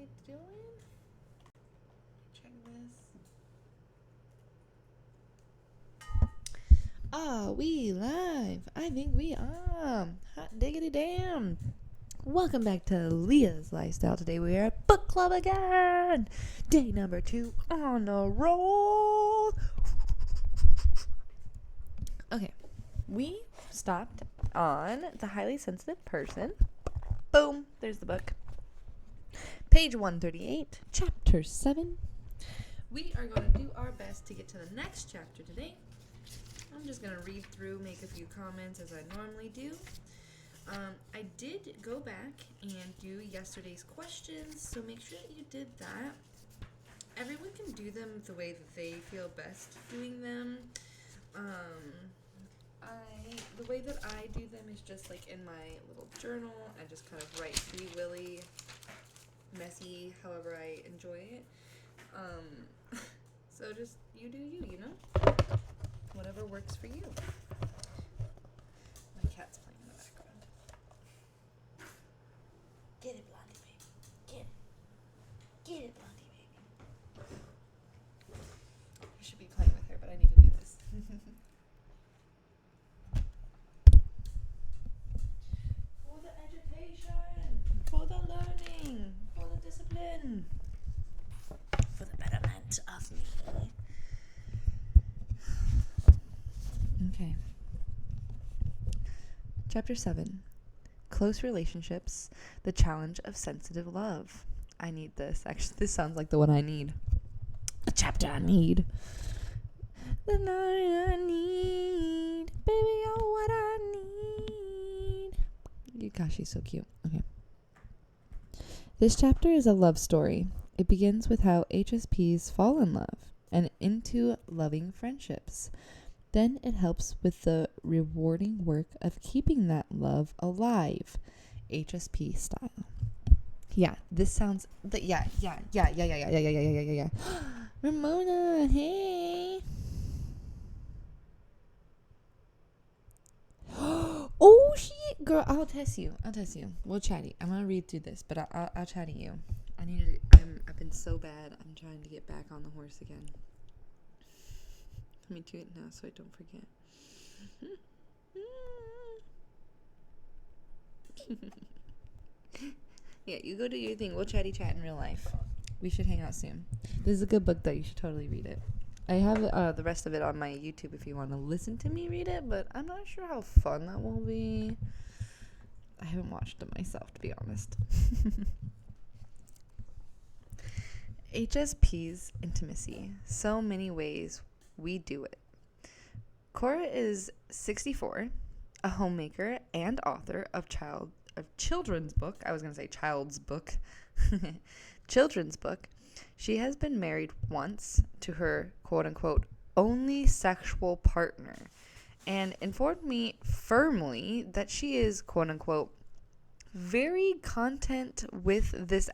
it doing? Check this. Are we live? I think we are. Hot diggity damn. Welcome back to Leah's Lifestyle. Today we are at book club again. Day number 2 on the roll. Okay, we stopped on The Highly Sensitive Person. Boom, there's the book. Page 138, chapter 7. We are going to do our best to get to the next chapter today. I'm just going to read through, make a few comments as I normally do. I did go back and do yesterday's questions, so make sure that you did that. Everyone can do them the way that they feel best doing them. The way that I do them is just like in my little journal. I just kind of write free willy, messy, however I enjoy it. So just you do you, you know? Whatever works for you. My cat's playing in the background. Get it, Blondie, baby. Get it. Get it, Blondie, baby. I should be playing with her, but I need to do this. For the education, for the learning, for the discipline, for the betterment of me. Okay. Chapter 7. Close relationships, the challenge of sensitive love. I need this. Actually, this sounds like the one I need. The chapter I need. The line I need. Baby, you're what I need. Gosh, she's so cute. Okay. This chapter is a love story. It begins with how HSPs fall in love and into loving friendships. Then it helps with the rewarding work of keeping that love alive, HSP style. Yeah, this sounds. Yeah. Ramona, hey. Oh shit, girl! I'll test you. We'll chatty. I'm gonna read through this, but I'll chatty you. I've been so bad. I'm trying to get back on the horse again. Let me do it now so I don't forget. Yeah, you go do your thing. We'll chat in real life. We should hang out soon. This is a good book, though. You should totally read it. I have the rest of it on my YouTube if you want to listen to me read it, but I'm not sure how fun that will be. I haven't watched it myself, to be honest. HSP's intimacy. So many ways we do it. Cora is 64, a homemaker and author of children's book. I was going to say child's book. Children's book. She has been married once to her quote-unquote only sexual partner and informed me firmly that she is quote-unquote very content with this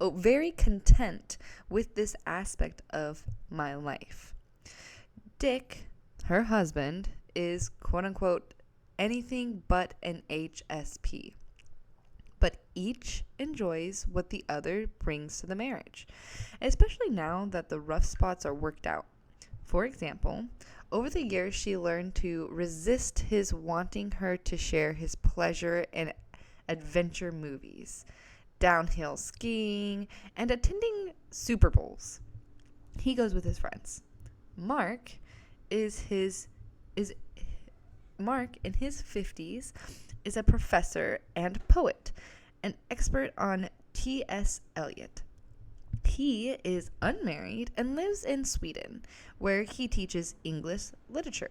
very content with this aspect of my life. Dick, her husband, is quote-unquote anything but an HSP. But each enjoys what the other brings to the marriage, especially now that the rough spots are worked out. For example, over the years she learned to resist his wanting her to share his pleasure in adventure movies, downhill skiing, and attending Super Bowls. He goes with his friends. Mark in his 50s is a professor and poet, an expert on T.S. Eliot. He is unmarried and lives in Sweden, where he teaches English literature.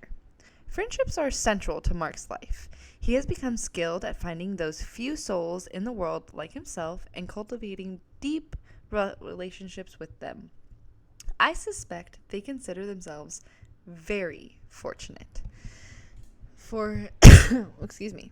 Friendships are central to Mark's life. He has become skilled at finding those few souls in the world like himself and cultivating deep relationships with them. I suspect they consider themselves very fortunate. Excuse me.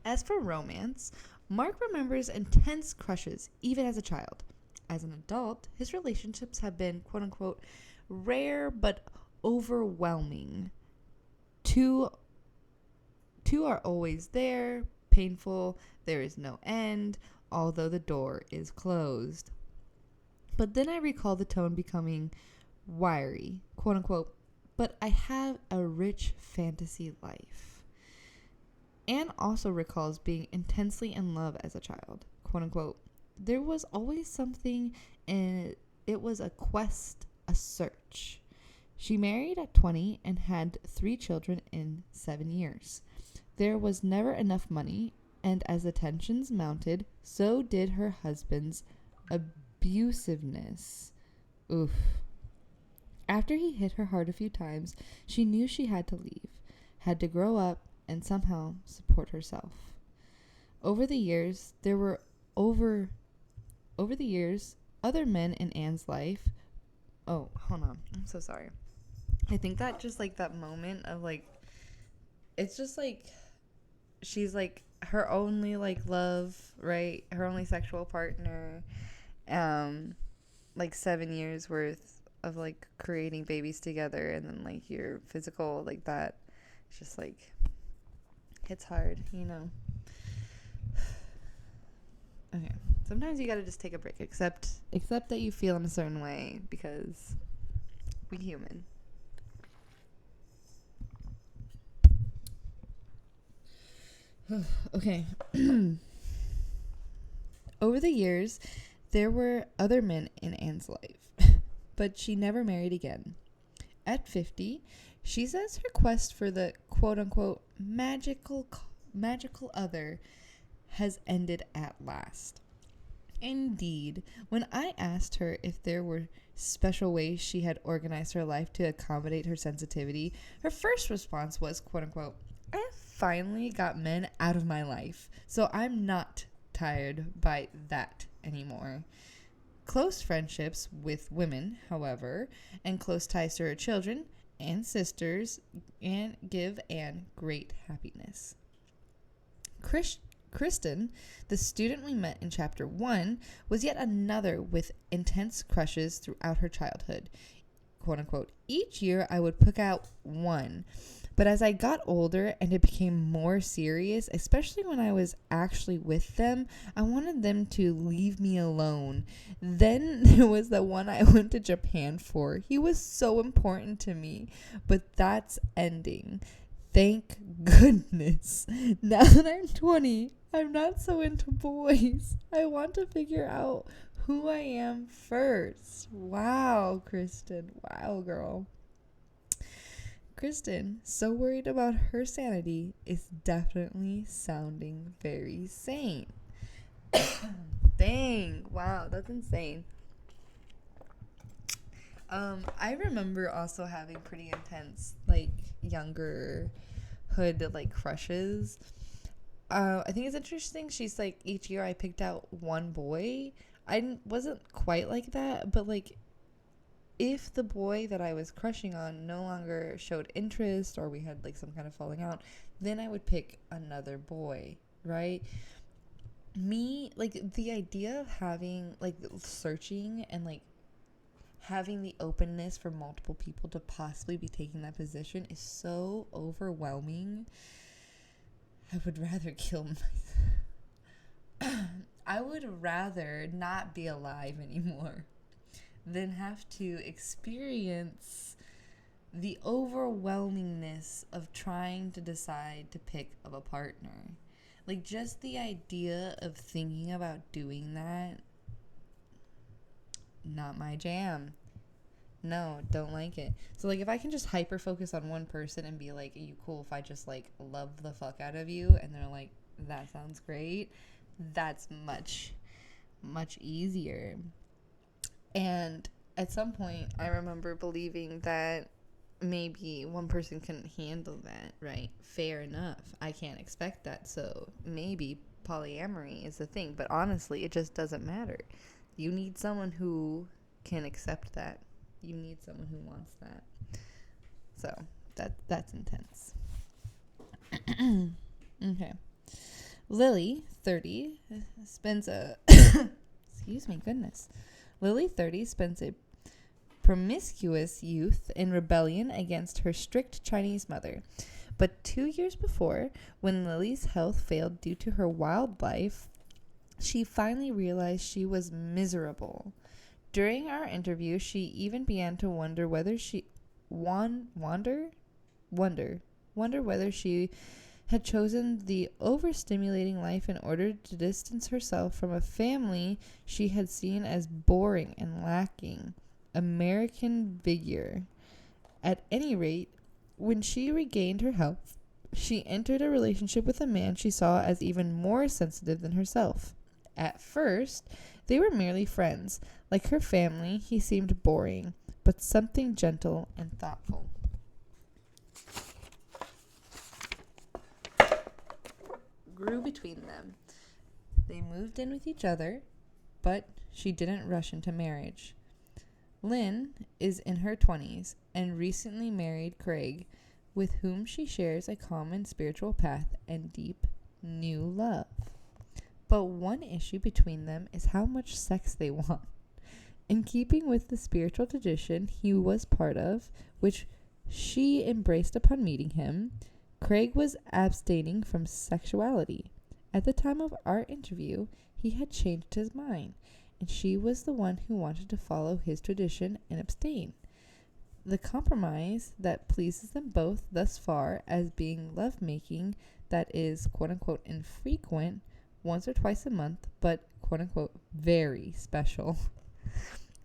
As for romance, Mark remembers intense crushes even as a child. As an adult, his relationships have been quote-unquote rare but overwhelming. Two are always there, painful, there is no end, although the door is closed. But then I recall the tone becoming wiry, quote unquote, but I have a rich fantasy life. Anne also recalls being intensely in love as a child, quote unquote. There was always something, and it was a quest, a search. She married at 20 and had 3 children in 7 years. There was never enough money, and as the tensions mounted, so did her husband's abusiveness. Oof. After he hit her hard a few times, she knew she had to leave, had to grow up and somehow support herself. Over the years, other men in Anne's life. Oh, hold on. I'm so sorry. I think that just like that moment of like, it's just like, she's like her only like love, right? Her only sexual partner. Like 7 years worth of like creating babies together, and then like your physical like that. It's just like, it's hard, you know. Okay. Sometimes you gotta just take a break. Accept that you feel in a certain way, because we human. Okay. Over the years, there were other men in Anne's life, but she never married again. At 50, she says her quest for the quote-unquote magical other has ended at last. Indeed, when I asked her if there were special ways she had organized her life to accommodate her sensitivity, her first response was, quote-unquote, I finally got men out of my life, so I'm not tired by that anymore. Close friendships with women, however, and close ties to her children and sisters and give Anne great happiness. Kristen, the student we met in chapter 1, was yet another with intense crushes throughout her childhood. Quote unquote, each year I would pick out one. But as I got older and it became more serious, especially when I was actually with them, I wanted them to leave me alone. Then there was the one I went to Japan for. He was so important to me, but that's ending. Thank goodness. Now that I'm 20, I'm not so into boys. I want to figure out who I am first. Wow, Kristen. Wow, girl. Kristen, so worried about her sanity, is definitely sounding very sane. Dang. Wow, that's insane. I remember also having pretty intense, like, younger hood, like, crushes. I think it's interesting. She's like, each year I picked out one boy. I wasn't quite like that, but, like, if the boy that I was crushing on no longer showed interest, or we had like some kind of falling out, then I would pick another boy, right? Me, like, the idea of having like searching and like having the openness for multiple people to possibly be taking that position is so overwhelming. I would rather kill myself. I would rather not be alive anymore than have to experience the overwhelmingness of trying to decide to pick up a partner. Like, just the idea of thinking about doing that, not my jam. No, don't like it. So, like, if I can just hyper focus on one person and be like, are you cool if I just, like, love the fuck out of you? And they're like, that sounds great. That's much, much easier. And at some point, I remember believing that maybe one person couldn't handle that, right? Fair enough. I can't expect that. So maybe polyamory is the thing. But honestly, it just doesn't matter. You need someone who can accept that. You need someone who wants that. So that's intense. Okay. Lily, 30, spends a... excuse me, goodness. Lily, 30, spends a promiscuous youth in rebellion against her strict Chinese mother. But 2 years before, when Lily's health failed due to her wild life, She finally realized she was miserable. During our interview, she even began to wonder whether she wonder whether she had chosen the overstimulating life in order to distance herself from a family she had seen as boring and lacking American vigor. At any rate, when she regained her health, she entered a relationship with a man she saw as even more sensitive than herself. At first, they were merely friends. Like her family, he seemed boring, but something gentle and thoughtful grew between them. They moved in with each other, but she didn't rush into marriage. Lynn is in her 20s and recently married Craig, with whom she shares a common spiritual path and deep new love. But one issue between them is how much sex they want. In keeping with the spiritual tradition he was part of, which she embraced upon meeting him, Craig was abstaining from sexuality. At the time of our interview, he had changed his mind, and she was the one who wanted to follow his tradition and abstain. The compromise that pleases them both thus far as being lovemaking that is quote-unquote infrequent, once or twice a month, but quote-unquote very special.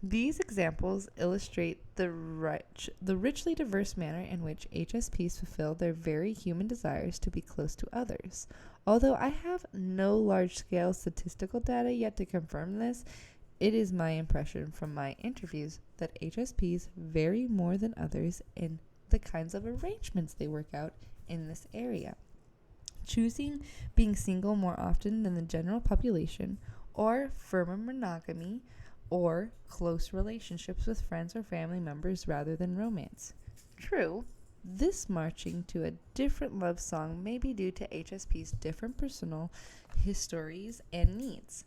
These examples illustrate the richly diverse manner in which HSPs fulfill their very human desires to be close to others. Although I have no large-scale statistical data yet to confirm this, it is my impression from my interviews that HSPs vary more than others in the kinds of arrangements they work out in this area. Choosing being single more often than the general population, or firmer monogamy, or close relationships with friends or family members rather than romance. True, this marching to a different love song may be due to HSP's different personal histories and needs.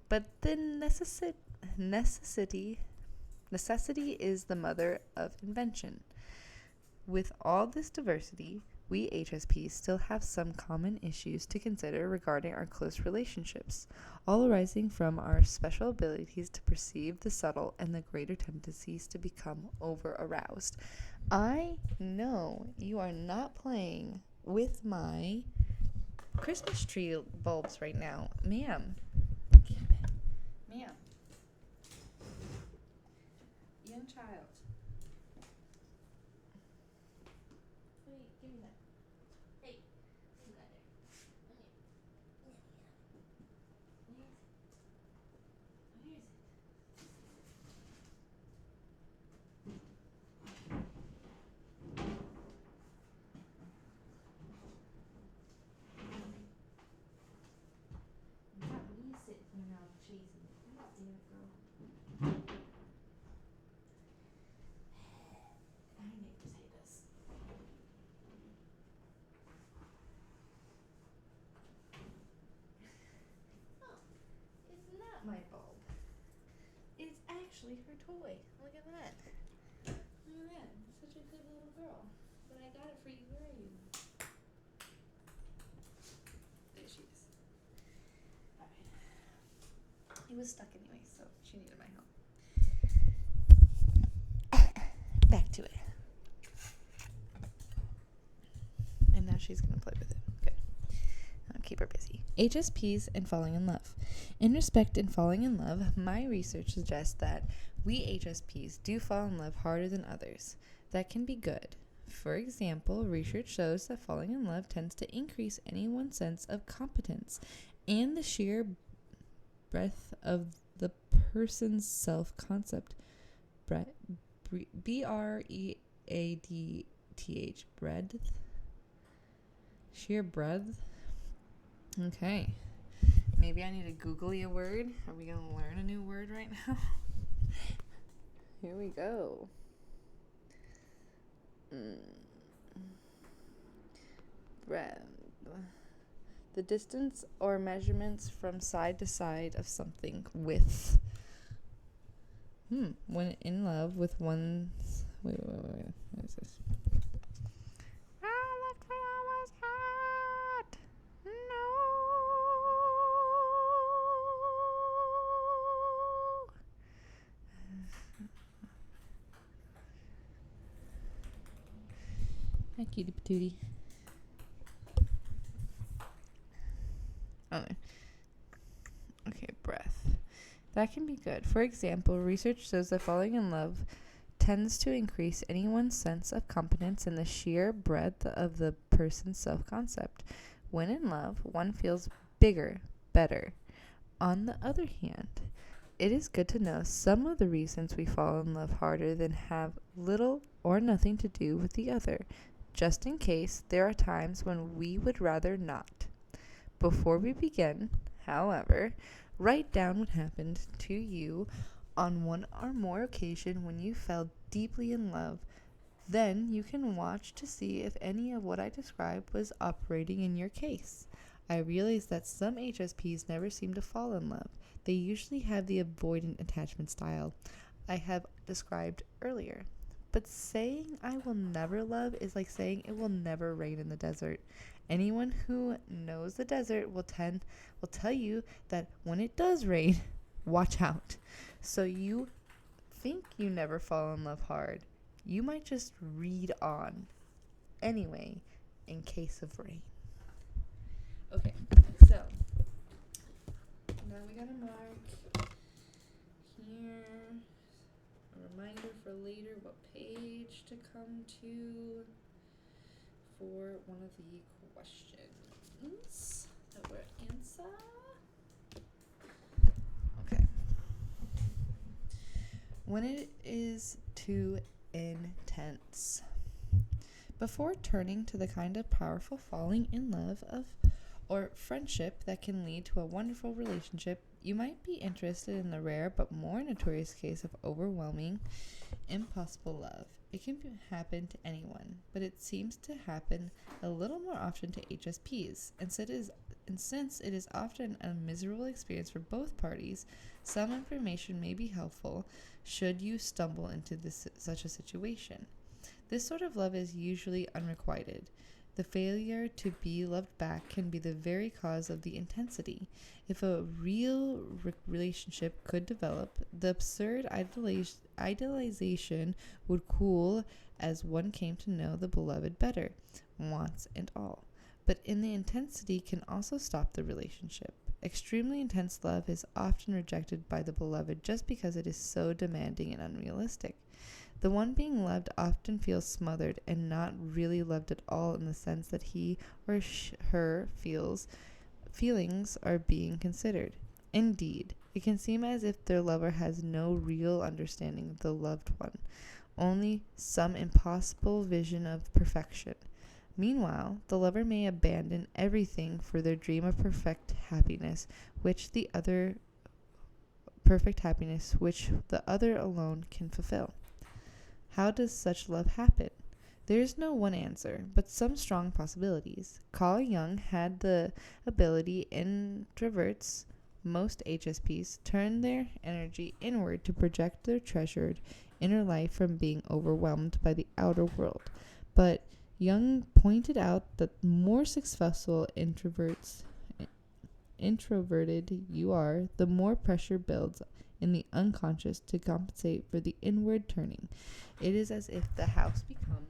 But the necessity is the mother of invention. With all this diversity, we HSPs still have some common issues to consider regarding our close relationships, all arising from our special abilities to perceive the subtle and the greater tendencies to become over-aroused. I know you are not playing with my Christmas tree bulbs right now. Ma'am. Ma'am. Young child. Wait, give me that. Hey, you got it. Where is it? Not me sitting here now chasing it. God damn it, girl. I neighbors hate us. Oh, it's not my bulb. It's actually her toy. Look at that. Look at that. Such a good little girl. But I got it for you. Where are you? There she is. Alright. It was stuck anyway, so she needed my help. Back to it. And now she's going to play with it. Good. I'll keep her busy. HSPs and falling in love. In respect and falling in love, my research suggests that we HSPs do fall in love harder than others. That can be good. For example, research shows that falling in love tends to increase anyone's sense of competence and the sheer breadth of the person's self-concept. B-R-E-A-D-T-H. Breadth? Sheer breadth? Okay. Maybe I need to Googly a word. Are we going to learn a new word right now? Here we go. Breadth. The distance or measurements from side to side of something. Width. When in love with one's... Wait. What is this? I looked when I was hot. No. Cutie patootie. Oh. Okay, breath. That can be good. For example, research shows that falling in love tends to increase anyone's sense of competence and the sheer breadth of the person's self-concept. When in love, one feels bigger, better. On the other hand, it is good to know some of the reasons we fall in love harder than have little or nothing to do with the other, just in case there are times when we would rather not. Before we begin, however, write down what happened to you on one or more occasions when you fell deeply in love. Then you can watch to see if any of what I described was operating in your case. I realize that some HSPs never seem to fall in love. They usually have the avoidant attachment style I have described earlier. But saying I will never love is like saying it will never rain in the desert. Anyone who knows the desert will tell you that when it does rain, watch out. So you think you never fall in love hard. You might just read on anyway in case of rain. Okay, so now we gotta mark here a reminder for later what page to come to for one of the questions that we'll answer. Okay. When it is too intense. Before turning to the kind of powerful falling in love of or friendship that can lead to a wonderful relationship, you might be interested in the rare but more notorious case of overwhelming, impossible love. It can happen to anyone, but it seems to happen a little more often to HSPs, and since it is often a miserable experience for both parties, some information may be helpful should you stumble into such a situation. This sort of love is usually unrequited. The failure to be loved back can be the very cause of the intensity. If a real relationship could develop, the absurd idealization would cool as one came to know the beloved better, wants and all. But in the intensity can also stop the relationship. Extremely intense love is often rejected by the beloved just because it is so demanding and unrealistic. The one being loved often feels smothered and not really loved at all in the sense that he or her feelings are being considered. Indeed, it can seem as if their lover has no real understanding of the loved one, only some impossible vision of perfection. Meanwhile, the lover may abandon everything for their dream of perfect happiness, which the other alone can fulfill. How does such love happen? There is no one answer, but some strong possibilities. Carl Jung had the ability introverts, most HSPs, turn their energy inward to project their treasured inner life from being overwhelmed by the outer world. But Jung pointed out that the more successful introverted you are, the more pressure builds in the unconscious to compensate for the inward turning. It is as if the house becomes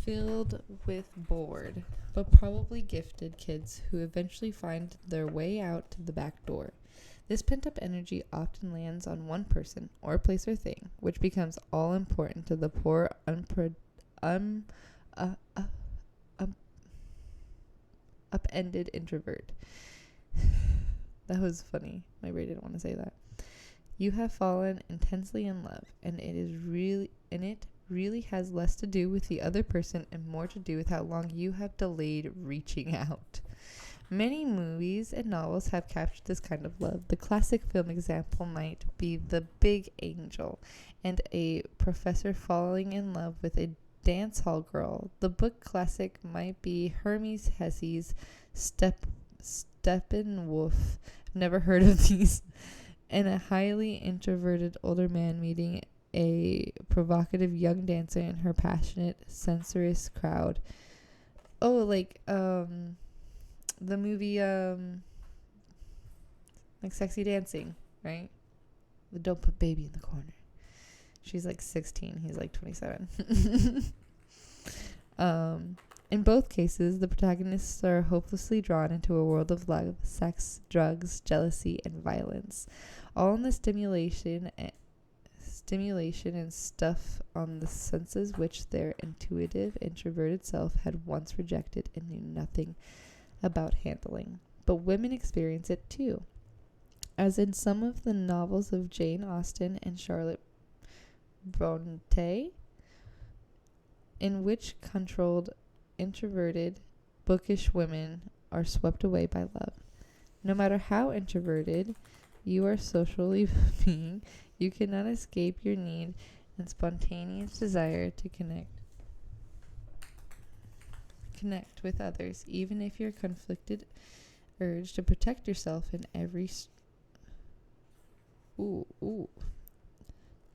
filled with bored, but probably gifted kids who eventually find their way out to the back door. This pent-up energy often lands on one person or place or thing, which becomes all important to the poor, upended introvert. That was funny. My brain didn't want to say that. You have fallen intensely in love, and it really has less to do with the other person and more to do with how long you have delayed reaching out. Many movies and novels have captured this kind of love. The classic film example might be The Big Angel and a professor falling in love with a dance hall girl. The book classic might be Hermes Hesse's Steppenwolf. Never heard of these. And a highly introverted older man meeting a provocative young dancer in her passionate, sensuous crowd. Oh, like, the movie, like Sexy Dancing, right? But don't put baby in the corner. She's like 16. He's like 27. In both cases, the protagonists are hopelessly drawn into a world of love, sex, drugs, jealousy, and violence, all in the stimulation and stuff on the senses which their intuitive, introverted self had once rejected and knew nothing about handling. But women experience it too, as in some of the novels of Jane Austen and Charlotte Bronte, in which controlled, introverted, bookish women are swept away by love. No matter how introverted you are socially being, you cannot escape your need and spontaneous desire to connect with others, even if your conflicted urge to protect yourself in every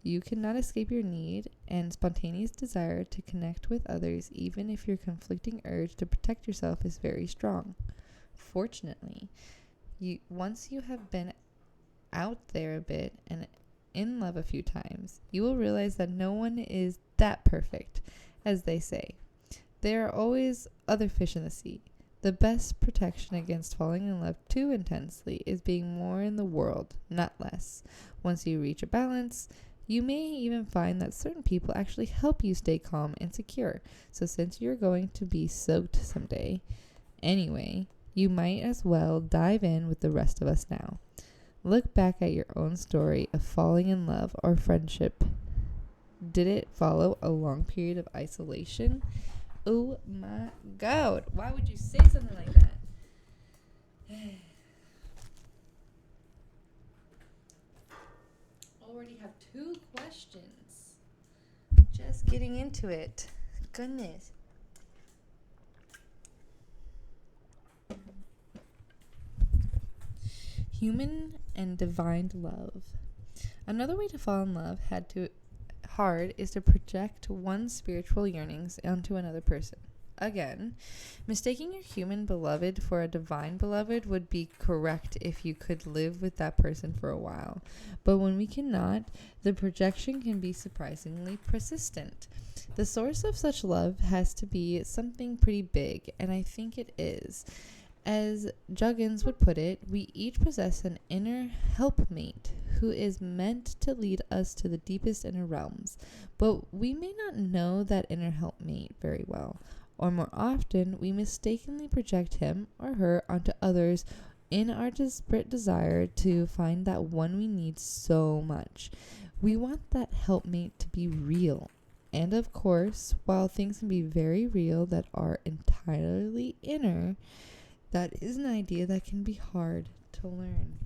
You cannot escape your need and spontaneous desire to connect with others, even if your conflicting urge to protect yourself is very strong. Fortunately, once you have been out there a bit and in love a few times, you will realize that no one is that perfect, as they say. There are always other fish in the sea. The best protection against falling in love too intensely is being more in the world, not less. Once you reach a balance, you may even find that certain people actually help you stay calm and secure. So since you're going to be soaked someday anyway, you might as well dive in with the rest of us now. Look back at your own story of falling in love or friendship. Did it follow a long period of isolation? Oh my God. Why would you say something like that? Already have 2 questions. Just getting into it. Goodness. Human and divine love. Another way to fall in love hard is to project one's spiritual yearnings onto another person. Again, mistaking your human beloved for a divine beloved would be correct if you could live with that person for a while. But when we cannot, the projection can be surprisingly persistent. The source of such love has to be something pretty big, and I think it is. As Juggins would put it, we each possess an inner helpmate who is meant to lead us to the deepest inner realms, but we may not know that inner helpmate very well, or more often we mistakenly project him or her onto others in our desperate desire to find that one we need so much. We want that helpmate to be real. And of course, while things can be very real that are entirely inner, that is an idea that can be hard to learn.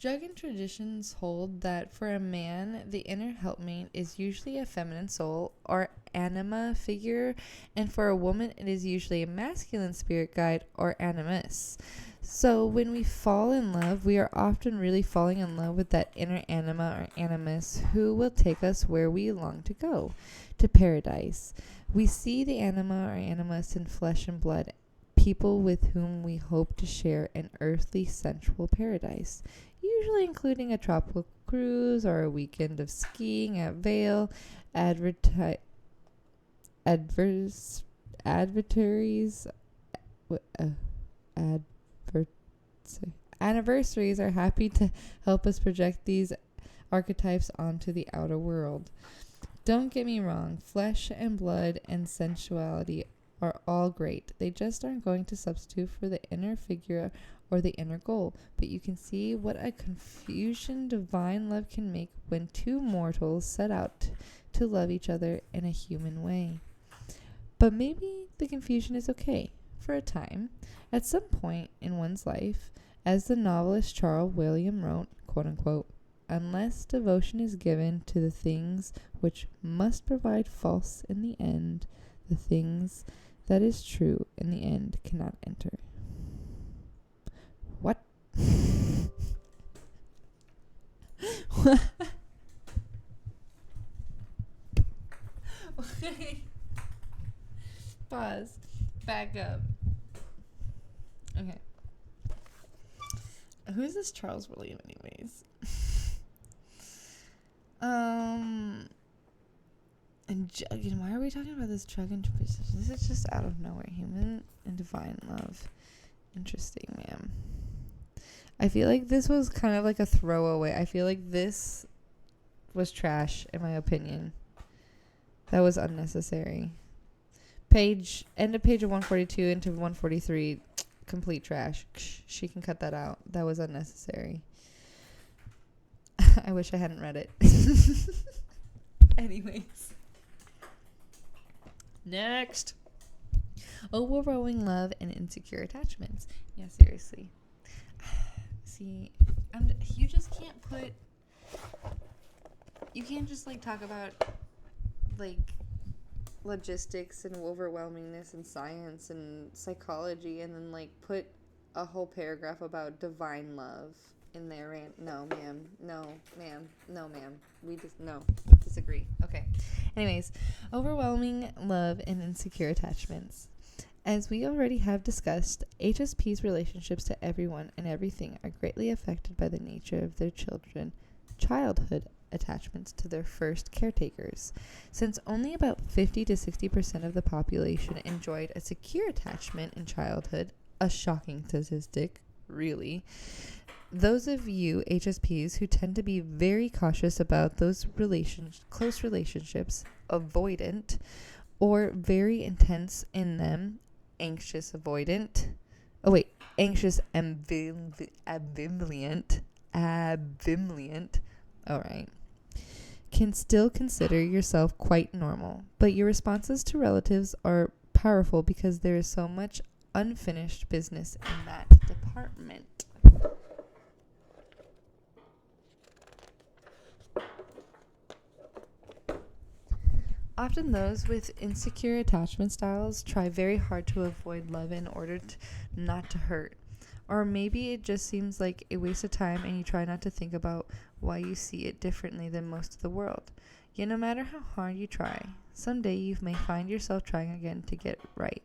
Juggin traditions hold that for a man, the inner helpmate is usually a feminine soul or anima figure, and for a woman, it is usually a masculine spirit guide or animus. So when we fall in love, we are often really falling in love with that inner anima or animus who will take us where we long to go, to paradise. We see the anima or animus in flesh and blood, people with whom we hope to share an earthly sensual paradise, usually including a tropical cruise or a weekend of skiing at Vail. Anniversaries are happy to help us project these archetypes onto the outer world. Don't get me wrong, flesh and blood and sensuality are all great. They just aren't going to substitute for the inner figure or the inner goal. But you can see what a confusion divine love can make when 2 mortals set out to love each other in a human way. But maybe the confusion is okay for a time. At some point in one's life, as the novelist Charles William wrote, quote unquote, unless devotion is given to the things which must provide false in the end, the things that is true in the end cannot enter. What? Pause. Back up. Okay. Who is this Charles William, anyways? And why are we talking about this drug and this is just out of nowhere. Human and divine love. Interesting, ma'am. I feel like this was kind of like a throwaway. I feel like this was trash, in my opinion. That was unnecessary. End of page of 142 into 143, complete trash. She can cut that out. That was unnecessary. I wish I hadn't read it. Anyways. Next. Overwhelming love and insecure attachments. Yeah, seriously. See, you just can't put... You can't just, like, talk about, like, logistics and overwhelmingness and science and psychology and then, like, put a whole paragraph about divine love in there. No, ma'am. No, ma'am. No, ma'am. Disagree. Okay. Anyways, overwhelming love and insecure attachments. As we already have discussed, HSP's relationships to everyone and everything are greatly affected by the nature of their childhood attachments to their first caretakers. Since only about 50 to 60% of the population enjoyed a secure attachment in childhood, a shocking statistic, really. Those of you HSPs who tend to be very cautious about those close relationships, avoidant, or very intense in them, anxious ambivalent, all right, can still consider yourself quite normal, but your responses to relatives are powerful because there is so much unfinished business in that department. Often those with insecure attachment styles try very hard to avoid love in order not to hurt. Or maybe it just seems like a waste of time and you try not to think about why you see it differently than most of the world. Yet no matter how hard you try, someday you may find yourself trying again to get right.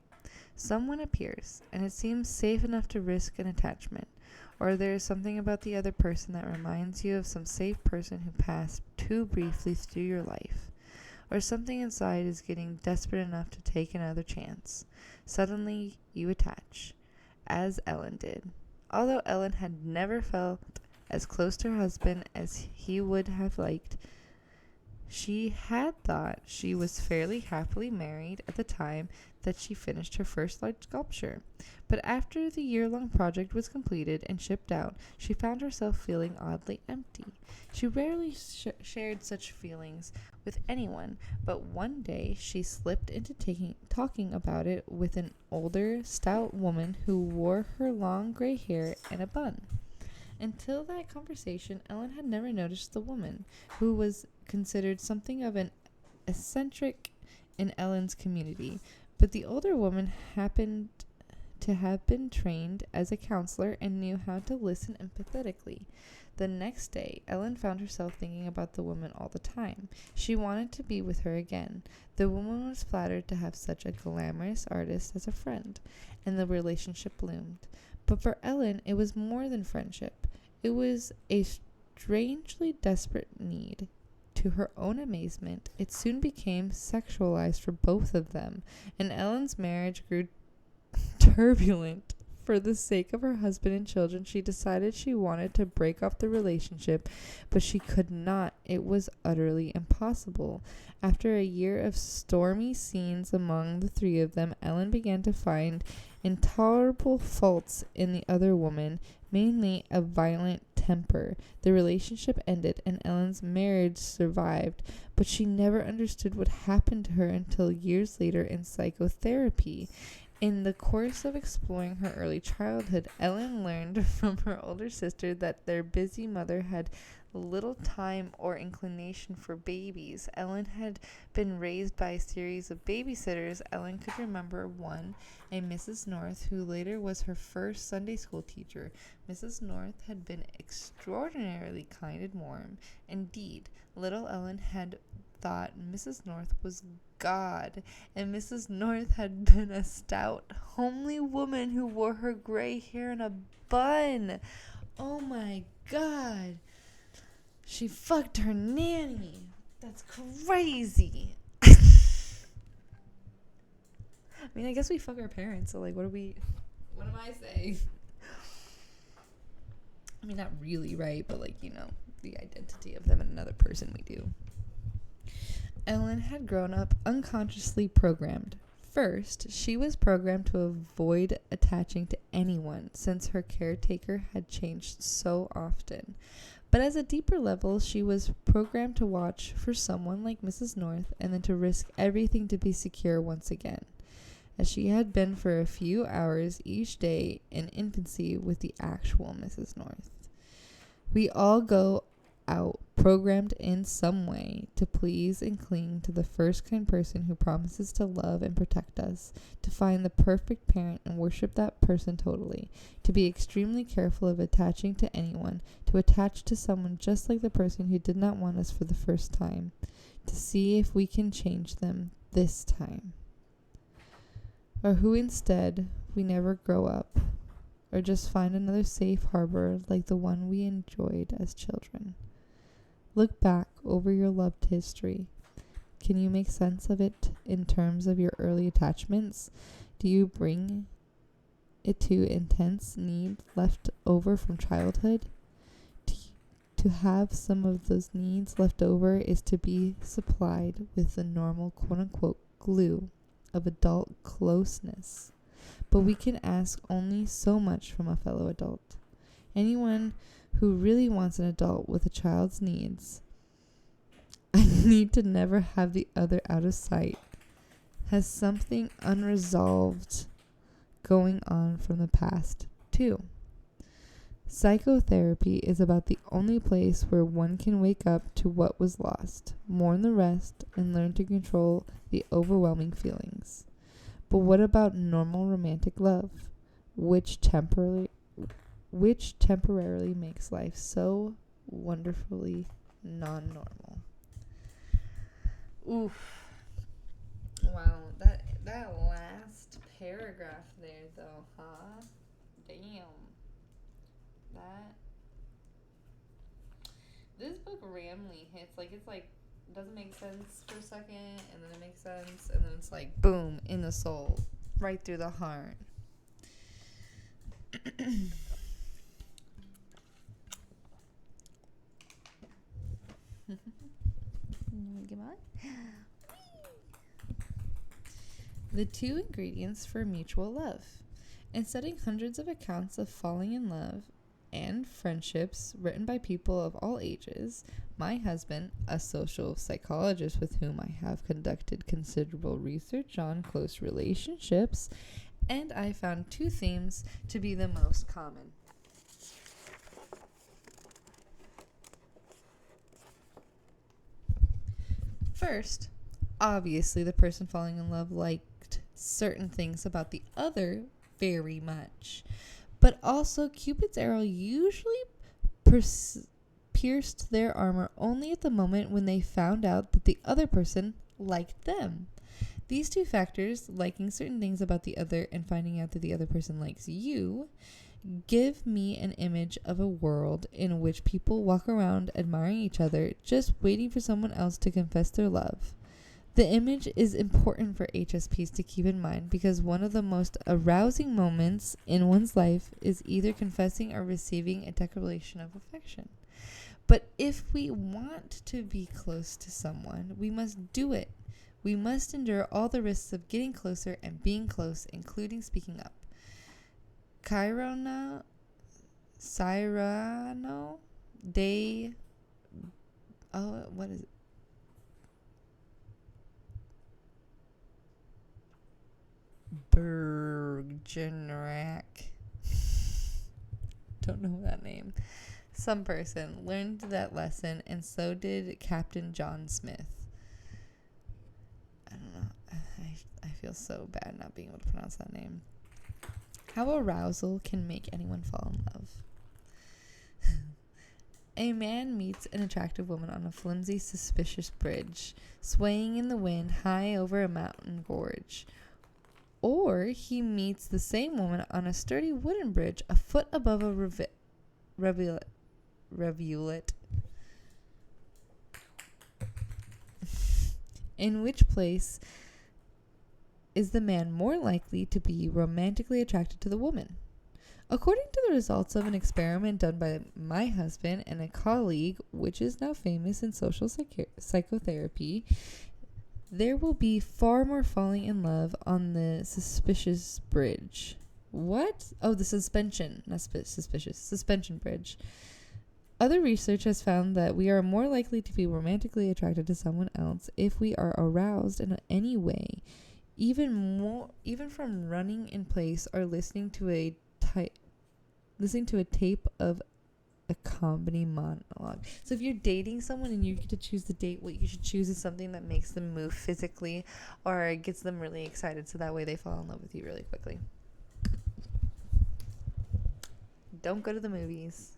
Someone appears, and it seems safe enough to risk an attachment. Or there is something about the other person that reminds you of some safe person who passed too briefly through your life. Or something inside is getting desperate enough to take another chance. Suddenly, you attach, as Ellen did. Although Ellen had never felt as close to her husband as he would have liked, she had thought she was fairly happily married at the time that she finished her first large sculpture. But after the year-long project was completed and shipped out, she found herself feeling oddly empty. She rarely shared such feelings with anyone, but one day she slipped into talking about it with an older, stout woman who wore her long gray hair in a bun. Until that conversation, Ellen had never noticed the woman, who was considered something of an eccentric in Ellen's community. But the older woman happened to have been trained as a counselor and knew how to listen empathetically. The next day, Ellen found herself thinking about the woman all the time. She wanted to be with her again. The woman was flattered to have such a glamorous artist as a friend, and the relationship bloomed. But for Ellen, it was more than friendship. It was a strangely desperate need. To her own amazement, it soon became sexualized for both of them, and Ellen's marriage grew turbulent. For the sake of her husband and children, she decided she wanted to break off the relationship, but she could not. It was utterly impossible. After a year of stormy scenes among the three of them, Ellen began to find intolerable faults in the other woman, mainly a violent temper. The relationship ended and Ellen's marriage survived, but she never understood what happened to her until years later in psychotherapy. In the course of exploring her early childhood, Ellen learned from her older sister that their busy mother had little time or inclination for babies. Ellen had been raised by a series of babysitters. Ellen could remember one, a Mrs. North, who later was her first Sunday school teacher. Mrs. North had been extraordinarily kind and warm. Indeed, little Ellen had thought Mrs. North was God. And Mrs. North had been a stout, homely woman who wore her gray hair in a bun. Oh my God. She fucked her nanny. That's crazy. I mean, I guess we fuck our parents, so like, what am I saying? I mean, not really, right? But like, the identity of them and another person, we do. Ellen had grown up unconsciously programmed. First, she was programmed to avoid attaching to anyone since her caretaker had changed so often. But as a deeper level, she was programmed to watch for someone like Mrs. North and then to risk everything to be secure once again, as she had been for a few hours each day in infancy with the actual Mrs. North. We all go out programmed in some way to please and cling to the first kind person who promises to love and protect us, to find the perfect parent and worship that person totally, to be extremely careful of attaching to anyone, to attach to someone just like the person who did not want us for the first time, to see if we can change them this time. Or who instead we never grow up, or just find another safe harbor like the one we enjoyed as children. Look back over your loved history. Can you make sense of it in terms of your early attachments? Do you bring it to intense need left over from childhood? To have some of those needs left over is to be supplied with the normal quote-unquote glue of adult closeness. But we can ask only so much from a fellow adult. Anyone who really wants an adult with a child's needs, I need to never have the other out of sight, has something unresolved going on from the past too. Psychotherapy is about the only place where one can wake up to what was lost, mourn the rest, and learn to control the overwhelming feelings. But what about normal romantic love, which temporarily makes life so wonderfully non-normal? Oof. Wow, that last paragraph there, though, huh? Damn. This book randomly hits, it's doesn't make sense for a second, and then it makes sense, and then it's like, boom, in the soul, right through the heart. Come on. The two ingredients for mutual love. In studying hundreds of accounts of falling in love and friendships written by people of all ages, my husband, a social psychologist with whom I have conducted considerable research on close relationships, and I found two themes to be the most common. First, obviously the person falling in love liked certain things about the other very much. But also, Cupid's arrow usually pierced their armor only at the moment when they found out that the other person liked them. These two factors, liking certain things about the other and finding out that the other person likes you, give me an image of a world in which people walk around admiring each other, just waiting for someone else to confess their love. The image is important for HSPs to keep in mind because one of the most arousing moments in one's life is either confessing or receiving a declaration of affection. But if we want to be close to someone, we must do it. We must endure all the risks of getting closer and being close, including speaking up. Cyrano de... Oh, what is it? Bergerac. Don't know that name. Some person learned that lesson, and so did Captain John Smith. I don't know. I feel so bad not being able to pronounce that name. How arousal can make anyone fall in love. A man meets an attractive woman on a flimsy, suspicious bridge, swaying in the wind high over a mountain gorge. Or he meets the same woman on a sturdy wooden bridge a foot above a rivulet. In which place is the man more likely to be romantically attracted to the woman? According to the results of an experiment done by my husband and a colleague, which is now famous in social psychotherapy, there will be far more falling in love on the suspicious bridge. What? Oh, the suspension, not suspicious, suspension bridge. Other research has found that we are more likely to be romantically attracted to someone else if we are aroused in any way, even from running in place or listening to a tape of a comedy monologue. So if you're dating someone and you get to choose the date, what you should choose is something that makes them move physically or gets them really excited, so that way they fall in love with you really quickly. Don't go to the movies.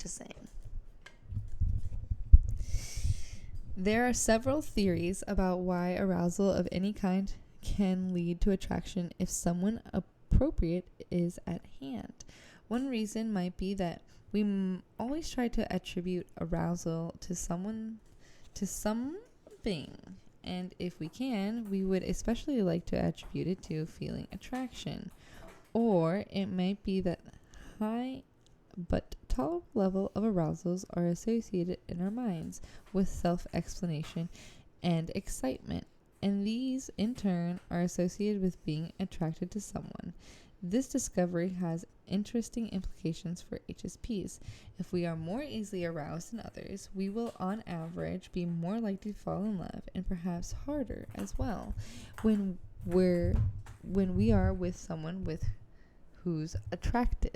Just saying. There are several theories about why arousal of any kind can lead to attraction if someone appropriate is at hand. One reason might be that we always try to attribute arousal to something, and if we can, we would especially like to attribute it to feeling attraction. Or it might be that high but tolerable level of arousals are associated in our minds with self-explanation and excitement, and these in turn are associated with being attracted to someone. This discovery has interesting implications for HSPs. If we are more easily aroused than others, we will on average be more likely to fall in love, and perhaps harder as well when we are with someone who's attractive.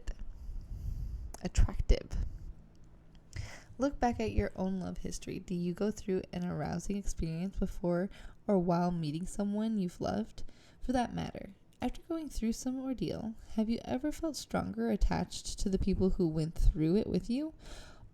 Look back at your own love history. Do you go through an arousing experience before or while meeting someone you've loved? For that matter, after going through some ordeal, have you ever felt stronger attached to the people who went through it with you?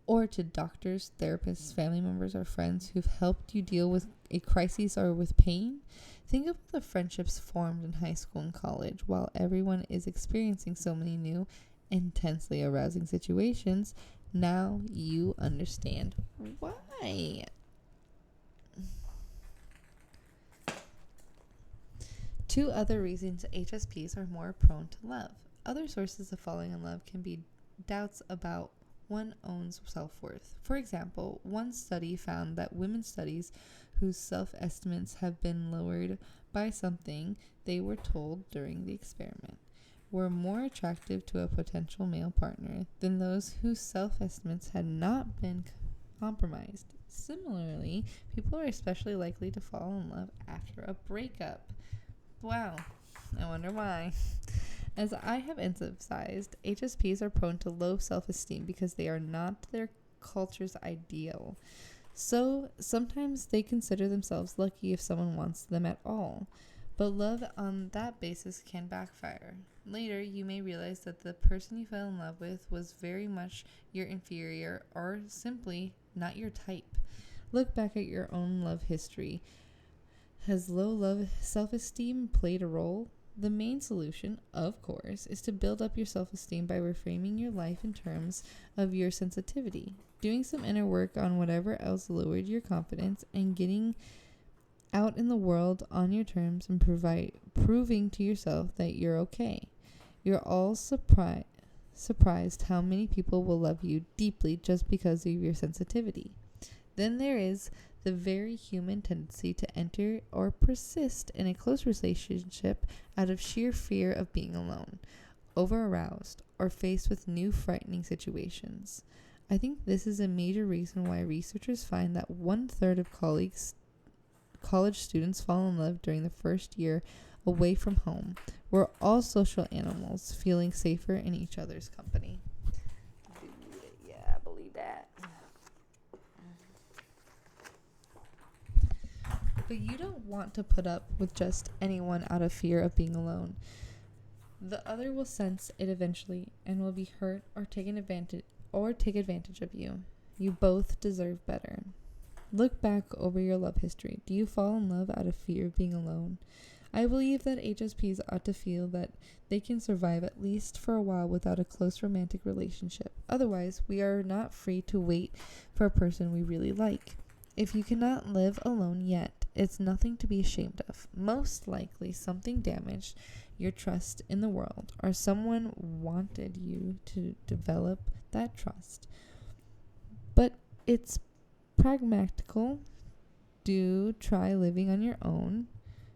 Or to doctors, therapists, family members, or friends who've helped you deal with a crisis or with pain? Think of the friendships formed in high school and college while everyone is experiencing so many new, intensely arousing situations. Now you understand why. Two other reasons HSPs are more prone to love. Other sources of falling in love can be doubts about one's own self-worth. For example, one study found that women's studies whose self-estimates have been lowered by something they were told during the experiment were more attractive to a potential male partner than those whose self-estimates had not been compromised. Similarly, people are especially likely to fall in love after a breakup. Wow, I wonder why. As I have emphasized, HSPs are prone to low self-esteem because they are not their culture's ideal. So sometimes they consider themselves lucky if someone wants them at all. But love on that basis can backfire. Later, you may realize that the person you fell in love with was very much your inferior or simply not your type. Look back at your own love history. Has low self-esteem played a role? The main solution, of course, is to build up your self-esteem by reframing your life in terms of your sensitivity, doing some inner work on whatever else lowered your confidence, and getting out in the world on your terms and proving to yourself that you're okay. You're all surprised how many people will love you deeply just because of your sensitivity. Then there is the very human tendency to enter or persist in a close relationship out of sheer fear of being alone, over-aroused, or faced with new frightening situations. I think this is a major reason why researchers find that 1/3 of college students fall in love during the first year away from home. We're all social animals, feeling safer in each other's company. Dude, yeah, I believe that. But you don't want to put up with just anyone out of fear of being alone. The other will sense it eventually and will be hurt or take advantage of you. You both deserve better. Look back over your love history. Do you fall in love out of fear of being alone? I believe that HSPs ought to feel that they can survive at least for a while without a close romantic relationship. Otherwise, we are not free to wait for a person we really like. If you cannot live alone yet, it's nothing to be ashamed of. Most likely, something damaged your trust in the world, or someone wanted you to develop that trust. But it's pragmatical. Do try living on your own.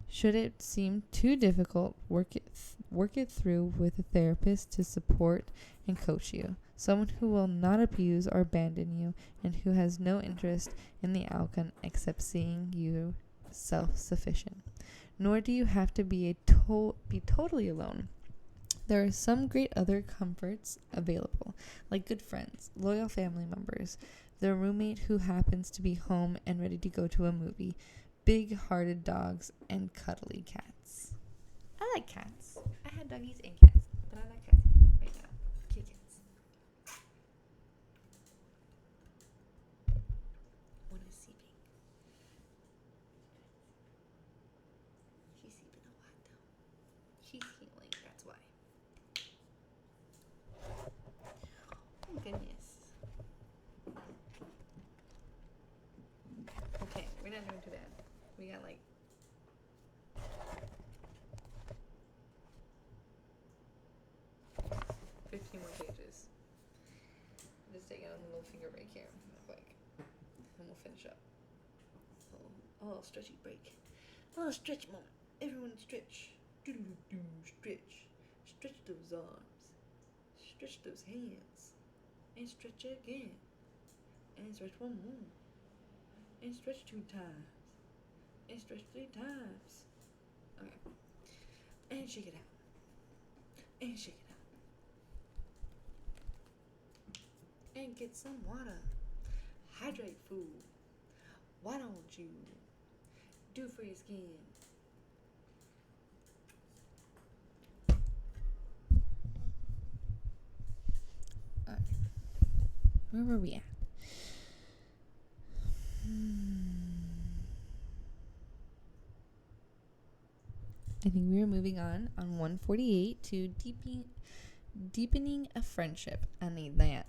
Should it seem too difficult, work it through with a therapist to support and coach you. Someone who will not abuse or abandon you and who has no interest in the outcome except seeing you self-sufficient. Nor do you have to be totally alone. There are some great other comforts available, like good friends, loyal family members, the roommate who happens to be home and ready to go to a movie, big-hearted dogs, and cuddly cats. I like cats. I had doggies and cats, but I like cats right now. Kitty cats. One is sleeping. She's sleeping a lot though. She's healing, that's why. Oh goodness. Okay, we're not doing too bad. We got like 15 more pages. Just taking a little finger break here, real quick, and we'll finish up. A little stretchy break. A little stretch moment. Everyone stretch. Do-do-do-do. Stretch. Stretch those arms. Stretch those hands. And stretch again. And stretch one more. And stretch 2 times. And stretch 3 times. Okay. And shake it out. And shake it out. And get some water. Hydrate food. Why don't you do for your skin? Alright. Where were we at? I think we were moving on 148 to deepening a friendship. I need that.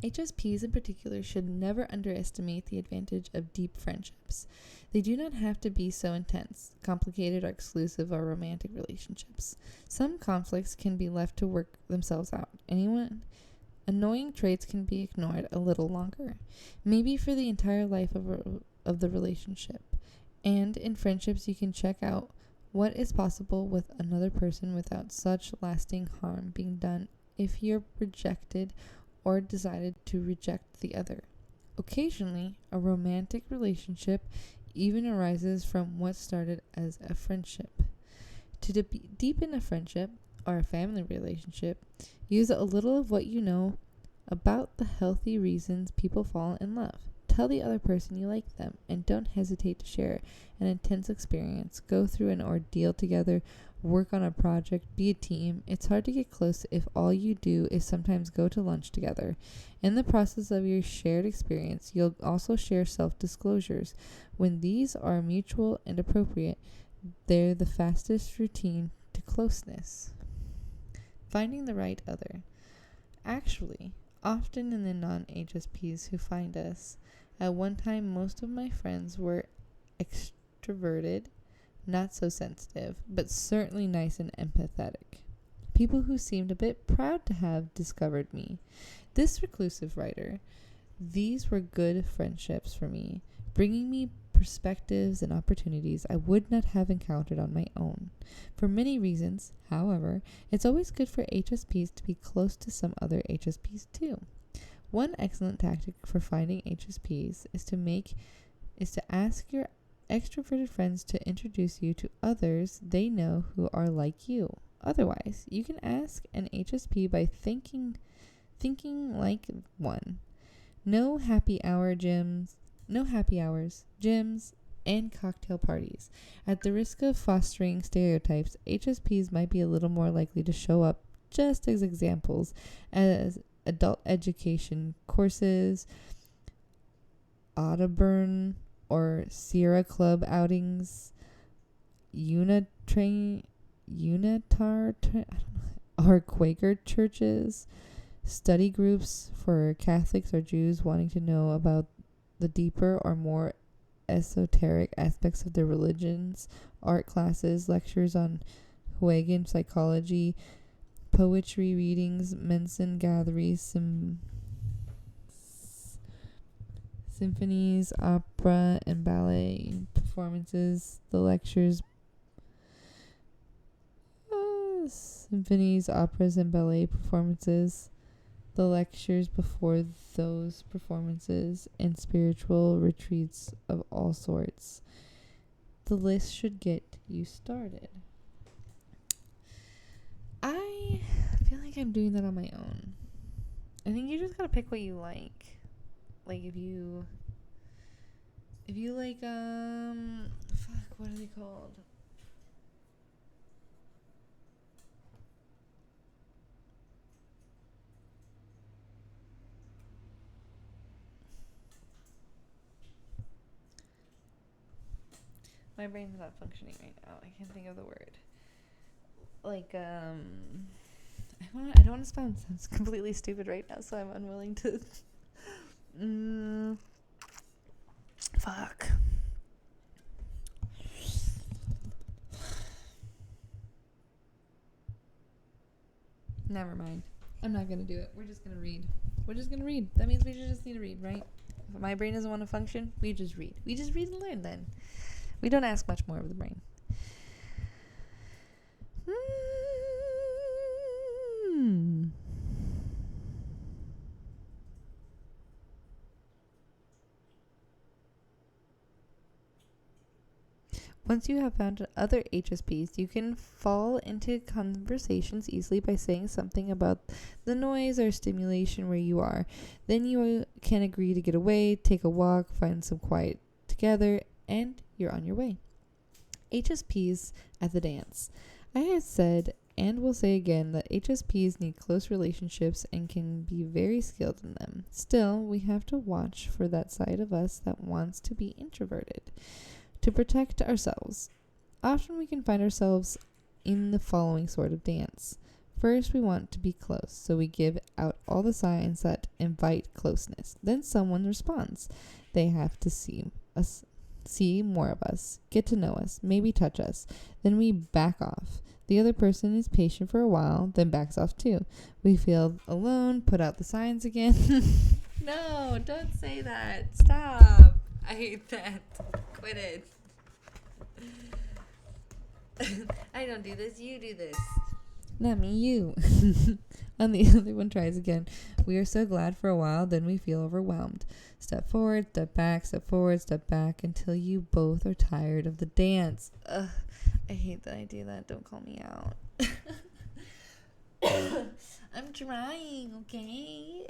HSPs in particular should never underestimate the advantage of deep friendships. They do not have to be so intense, complicated, or exclusive or romantic relationships. Some conflicts can be left to work themselves out. Annoying traits can be ignored a little longer, maybe for the entire life of the relationship. And in friendships, you can check out what is possible with another person without such lasting harm being done if you're rejected or decided to reject the other. Occasionally, a romantic relationship even arises from what started as a friendship. To deepen a friendship or a family relationship, use a little of what you know about the healthy reasons people fall in love. Tell the other person you like them, and don't hesitate to share an intense experience. Go through an ordeal together, work on a project, be a team. It's hard to get close if all you do is sometimes go to lunch together. In the process of your shared experience, you'll also share self-disclosures. When these are mutual and appropriate, they're the fastest routine to closeness. Finding the right other. Actually, often in the non-HSPs who find us, at one time most of my friends were extroverted, not so sensitive, but certainly nice and empathetic. People who seemed a bit proud to have discovered me. This reclusive writer, these were good friendships for me, bringing me perspectives and opportunities I would not have encountered on my own. For many reasons, however, it's always good for HSPs to be close to some other HSPs too. One excellent tactic for finding HSPs is to ask your extroverted friends to introduce you to others they know who are like you. Otherwise, you can ask an HSP by thinking like one. No happy hours, gyms, and cocktail parties. At the risk of fostering stereotypes, HSPs might be a little more likely to show up just as examples as adult education courses, Audubon or Sierra Club outings, or Quaker churches, study groups for Catholics or Jews wanting to know about the deeper or more esoteric aspects of their religions, art classes, lectures on Hegelian psychology, poetry readings, Mensa gatherings, symphonies, opera, and ballet performances, the lectures, symphonies, operas, and ballet performances, the lectures before those performances, and spiritual retreats of all sorts. The list should get you started. I feel like I'm doing that on my own. I think you just gotta pick what you like. Like if you like what are they called? My brain's not functioning right now. I can't think of the word. Like I don't want to sound completely stupid right now, so I'm unwilling to. Fuck. Never mind. I'm not gonna do it. We're just gonna read. That means we just need to read, right? If my brain doesn't want to function, we just read. We just read and learn then. We don't ask much more of the brain. Once you have found other HSPs, you can fall into conversations easily by saying something about the noise or stimulation where you are. Then you can agree to get away, take a walk, find some quiet together, and you're on your way. HSPs at the dance. I have said and will say again that HSPs need close relationships and can be very skilled in them. Still, we have to watch for that side of us that wants to be introverted. To protect ourselves. Often we can find ourselves in the following sort of dance. First, we want to be close, so we give out all the signs that invite closeness. Then someone responds. They have to see us, see more of us, get to know us, maybe touch us. Then we back off. The other person is patient for a while, then backs off too. We feel alone, put out the signs again. No, don't say that. Stop. I hate that. Quit it. I don't do this. You do this. Not me, you. And the other one tries again. We are so glad for a while, then we feel overwhelmed. Step forward, step back, step forward, step back, until you both are tired of the dance. Ugh, I hate that I do that. Don't call me out. I'm trying, okay?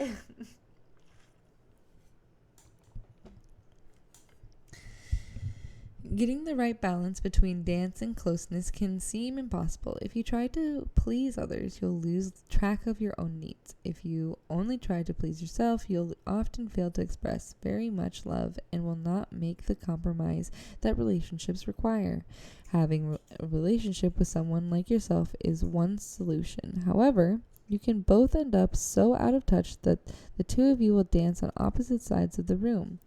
Getting the right balance between dance and closeness can seem impossible. If you try to please others, you'll lose track of your own needs. If you only try to please yourself, you'll often fail to express very much love and will not make the compromise that relationships require. Having a relationship with someone like yourself is one solution. However, you can both end up so out of touch that the two of you will dance on opposite sides of the room.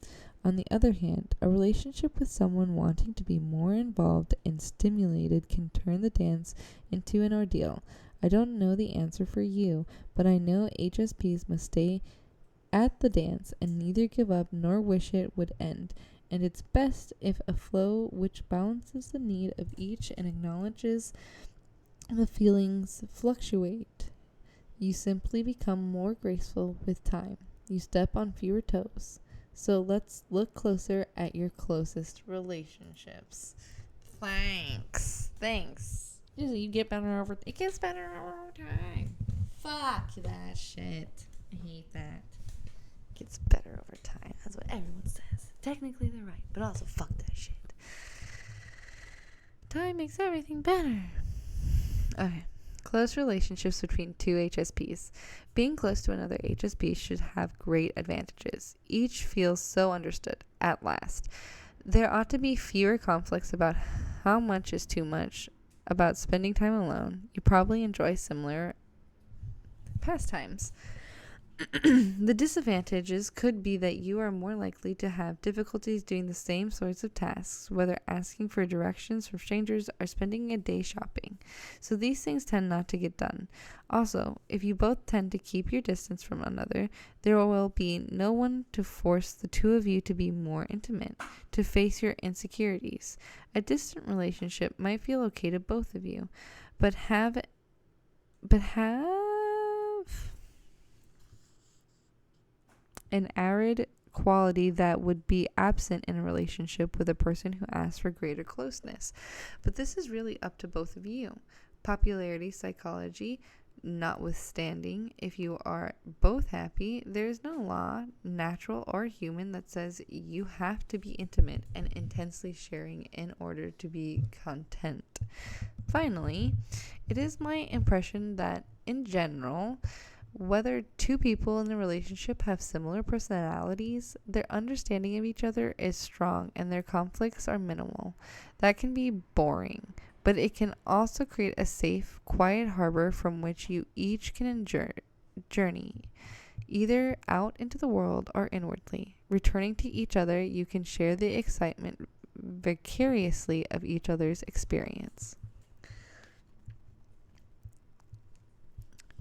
On the other hand, a relationship with someone wanting to be more involved and stimulated can turn the dance into an ordeal. I don't know the answer for you, but I know HSPs must stay at the dance and neither give up nor wish it would end. And it's best if a flow which balances the need of each and acknowledges the feelings fluctuate. You simply become more graceful with time. You step on fewer toes. So let's look closer at your closest relationships. Thanks. You get better over. It gets better over time. Fuck that shit. I hate that. It gets better over time. That's what everyone says. Technically, they're right, but also fuck that shit. Time makes everything better. Okay. Close relationships between two HSPs. Being close to another HSP should have great advantages. Each feels so understood at last. There ought to be fewer conflicts about how much is too much, about spending time alone. You probably enjoy similar pastimes. The disadvantages could be that you are more likely to have difficulties doing the same sorts of tasks, whether asking for directions from strangers or spending a day shopping. So these things tend not to get done. Also, if you both tend to keep your distance from another, there will be no one to force the two of you to be more intimate, to face your insecurities. A distant relationship might feel okay to both of you, but have an arid quality that would be absent in a relationship with a person who asks for greater closeness. But this is really up to both of you. Popularity psychology notwithstanding, if you are both happy, there is no law, natural or human, that says you have to be intimate and intensely sharing in order to be content. Finally, it is my impression that in general, whether two people in a relationship have similar personalities, their understanding of each other is strong and their conflicts are minimal. That can be boring, but it can also create a safe, quiet harbor from which you each can journey, either out into the world or inwardly. Returning to each other, you can share the excitement vicariously of each other's experience.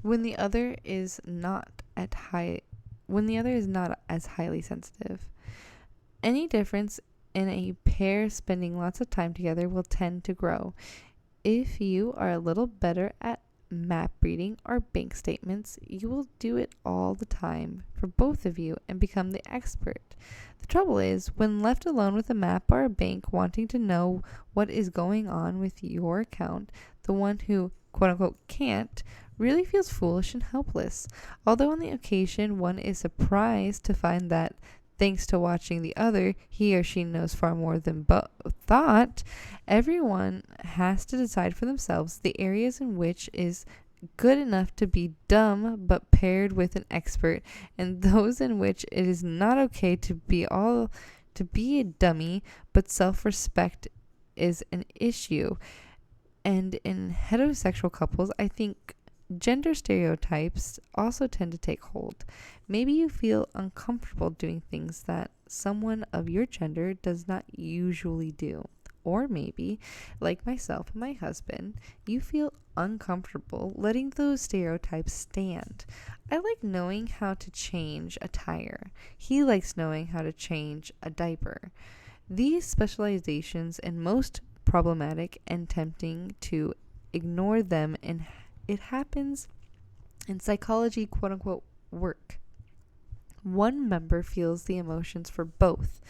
When the other is not as highly sensitive, any difference in a pair spending lots of time together will tend to grow. If you are a little better at map reading or bank statements, you will do it all the time for both of you and become the expert. The trouble is, when left alone with a map or a bank wanting to know what is going on with your account, the one who, quote unquote, can't, really feels foolish and helpless. Although on the occasion one is surprised to find that, thanks to watching the other, he or she knows far more than thought, everyone has to decide for themselves the areas in which is good enough to be dumb but paired with an expert, and those in which it is not okay to be a dummy, but self-respect is an issue. And in heterosexual couples, I think gender stereotypes also tend to take hold. Maybe you feel uncomfortable doing things that someone of your gender does not usually do. Or maybe, like myself and my husband, you feel uncomfortable letting those stereotypes stand. I like knowing how to change a tire. He likes knowing how to change a diaper. These specializations are most problematic and tempting to ignore them, and it happens in psychology, quote unquote, work. One member feels the emotions for both.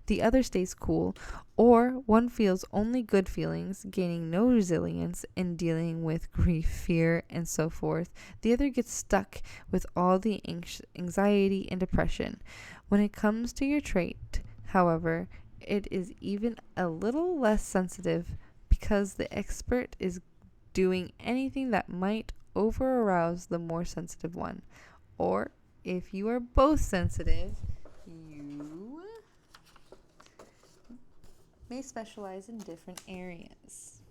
The other stays cool, or one feels only good feelings, gaining no resilience in dealing with grief, fear, and so forth. The other gets stuck with all the anxiety and depression. When it comes to your trait, however, it is even a little less sensitive because the expert is doing anything that might over-arouse the more sensitive one. Or, if you are both sensitive, you may specialize in different areas.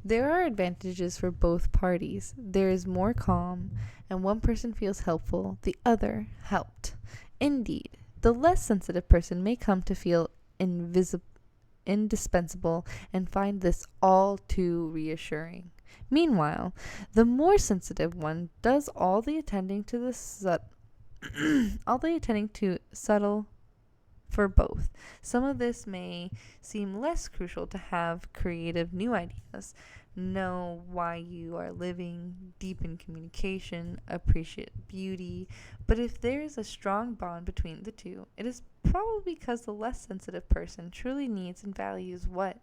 There are advantages for both parties. There is more calm, and one person feels helpful, the other helped. Indeed, the less sensitive person may come to feel indispensable and find this all too reassuring. Meanwhile, the more sensitive one does all the attending to subtle for both. Some of this may seem less crucial to have creative new ideas, know why you are living, deepen communication, appreciate beauty. But if there is a strong bond between the two, it is probably because the less sensitive person truly needs and values what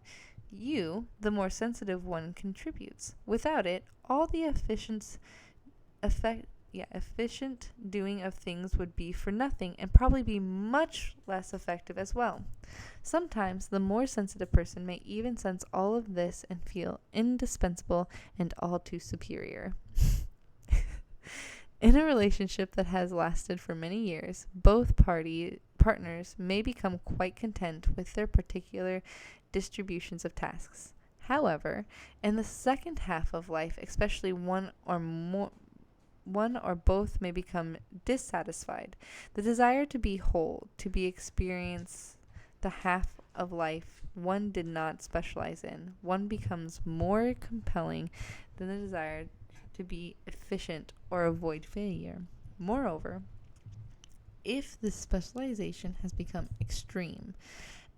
you, the more sensitive one, contributes. Without it, all the efficient doing of things would be for nothing and probably be much less effective as well. Sometimes the more sensitive person may even sense all of this and feel indispensable and all too superior. In a relationship that has lasted for many years, both partners may become quite content with their particular distributions of tasks. However, in the second half of life, especially one or both may become dissatisfied. The desire to be whole, to be experience the half of life one did not specialize in, one becomes more compelling than the desire to be efficient or avoid failure. Moreover, if this specialization has become extreme,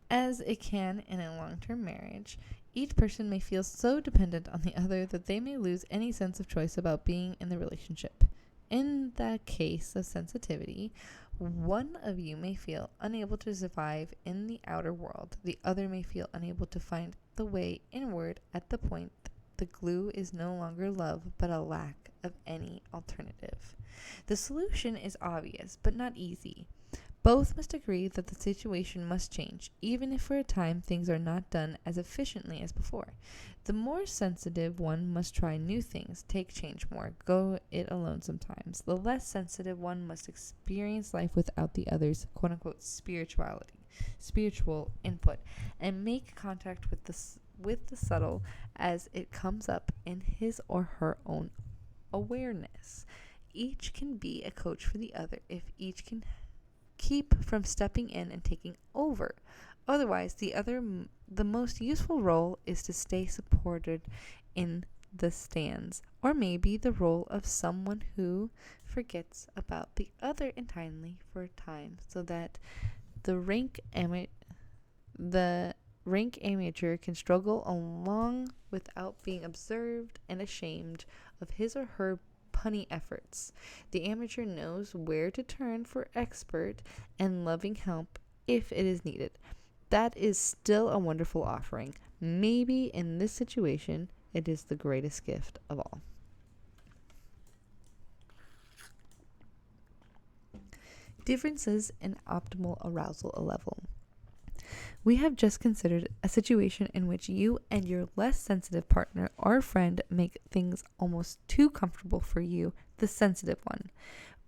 as it can in a long-term marriage, each person may feel so dependent on the other that they may lose any sense of choice about being in the relationship. In the case of sensitivity, one of you may feel unable to survive in the outer world. The other may feel unable to find the way inward at the point the glue is no longer love, but a lack of any alternative. The solution is obvious, but not easy. Both must agree that the situation must change, even if for a time things are not done as efficiently as before. The more sensitive one must try new things, take change more, go it alone sometimes. The less sensitive one must experience life without the other's quote-unquote spiritual input, and make contact with the subtle as it comes up in his or her own awareness. Each can be a coach for the other if each can keep from stepping in and taking over. Otherwise, the most useful role is to stay supported in the stands, or maybe the role of someone who forgets about the other entirely for a time, so that the rank amateur can struggle along without being observed and ashamed of his or her punny efforts. The amateur knows where to turn for expert and loving help if it is needed. That is still a wonderful offering. Maybe in this situation, it is the greatest gift of all. Differences in optimal arousal level. We have just considered a situation in which you and your less sensitive partner or friend make things almost too comfortable for you, the sensitive one.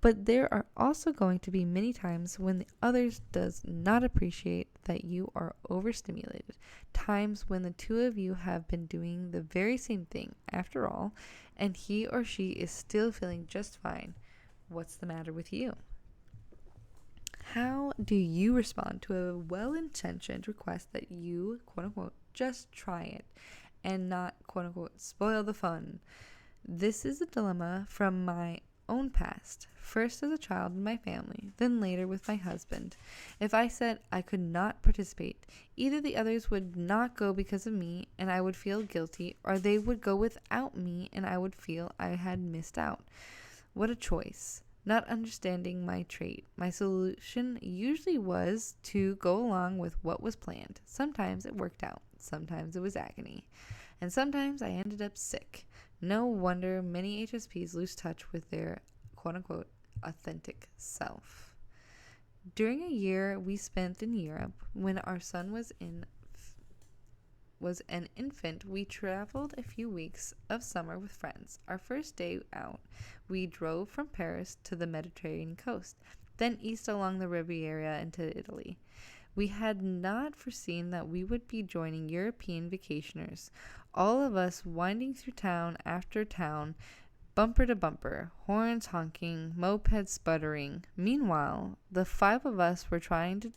But there are also going to be many times when the other does not appreciate that you are overstimulated. Times when the two of you have been doing the very same thing after all, and he or she is still feeling just fine. What's the matter with you? How do you respond to a well-intentioned request that you, quote-unquote, just try it and not, quote-unquote, spoil the fun? This is a dilemma from my own past, first as a child in my family, then later with my husband. If I said I could not participate, either the others would not go because of me and I would feel guilty, or they would go without me and I would feel I had missed out. What a choice. Not understanding my trait, my solution usually was to go along with what was planned. Sometimes it worked out, sometimes it was agony, and sometimes I ended up sick. No wonder many HSPs lose touch with their quote-unquote authentic self. During a year we spent in Europe, when our son was an infant, we traveled a few weeks of summer with friends. Our first day out, we drove from Paris to the Mediterranean coast, then east along the Riviera into Italy. We had not foreseen that we would be joining European vacationers, all of us winding through town after town, bumper to bumper, horns honking, mopeds sputtering. Meanwhile, the five of us were trying to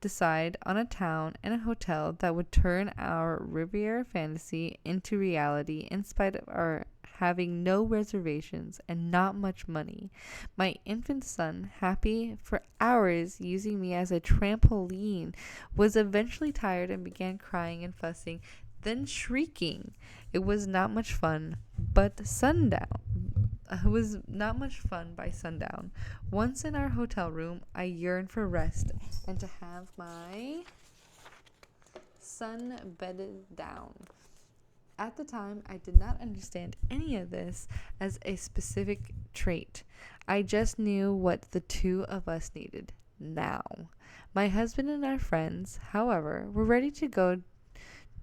decide on a town and a hotel that would turn our Riviera fantasy into reality in spite of our having no reservations and not much money. My infant son, happy for hours using me as a trampoline, was eventually tired and began crying and fussing, then shrieking. It was not much fun, but sundown. It was not much fun by sundown. Once in our hotel room, I yearned for rest and to have my son bedded down. At the time, I did not understand any of this as a specific trait. I just knew what the two of us needed now. My husband and our friends, however, were ready to go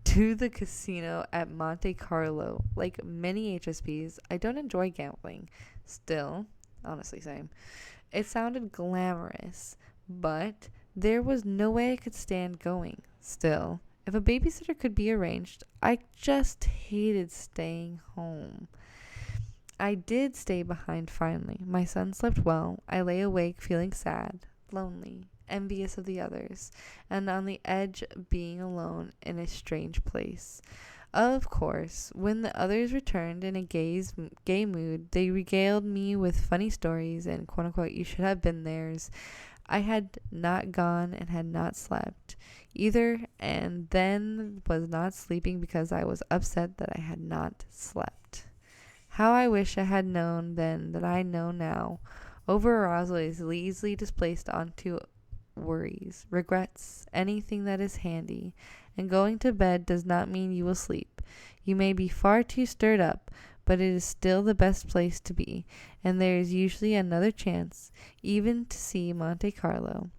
to the casino at Monte Carlo. Like many HSPs, I don't enjoy gambling. Still, honestly, same. It sounded glamorous, but there was no way I could stand going. Still, if a babysitter could be arranged, I just hated staying home. I did stay behind finally. My son slept well. I lay awake feeling sad, lonely, envious of the others, and on the edge of being alone in a strange place. Of course, when the others returned in a gay mood, they regaled me with funny stories and quote unquote, you should have been theirs. I had not gone and had not slept either, and then was not sleeping because I was upset that I had not slept. How I wish I had known then that I know now. Over arousal is easily displaced onto worries, regrets, anything that is handy, and going to bed does not mean you will sleep. You may be far too stirred up, but it is still the best place to be, and there is usually another chance, even to see Monte Carlo.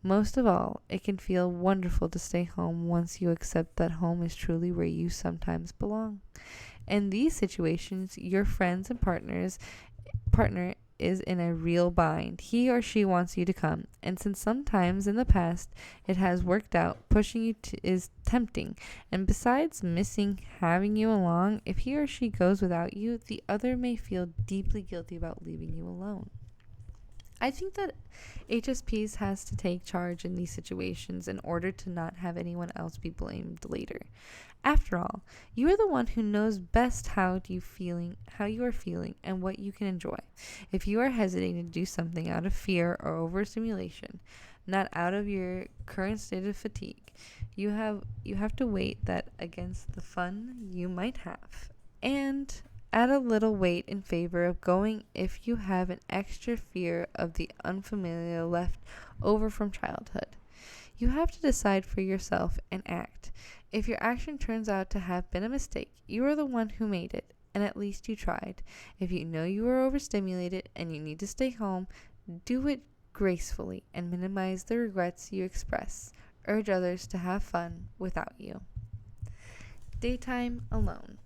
Most of all, it can feel wonderful to stay home once you accept that home is truly where you sometimes belong. In these situations, your friends and partner is in a real bind. He or she wants you to come, and since sometimes in the past it has worked out, pushing you is tempting. And besides missing having you along, if he or she goes without you, the other may feel deeply guilty about leaving you alone. I think that HSPs has to take charge in these situations in order to not have anyone else be blamed later. After all, you are the one who knows best how you are feeling and what you can enjoy. If you are hesitating to do something out of fear or overstimulation, not out of your current state of fatigue, you have to weight that against the fun you might have, and add a little weight in favor of going if you have an extra fear of the unfamiliar left over from childhood. You have to decide for yourself and act. If your action turns out to have been a mistake, you are the one who made it, and at least you tried. If you know you are overstimulated and you need to stay home, do it gracefully and minimize the regrets you express. Urge others to have fun without you. Daytime alone.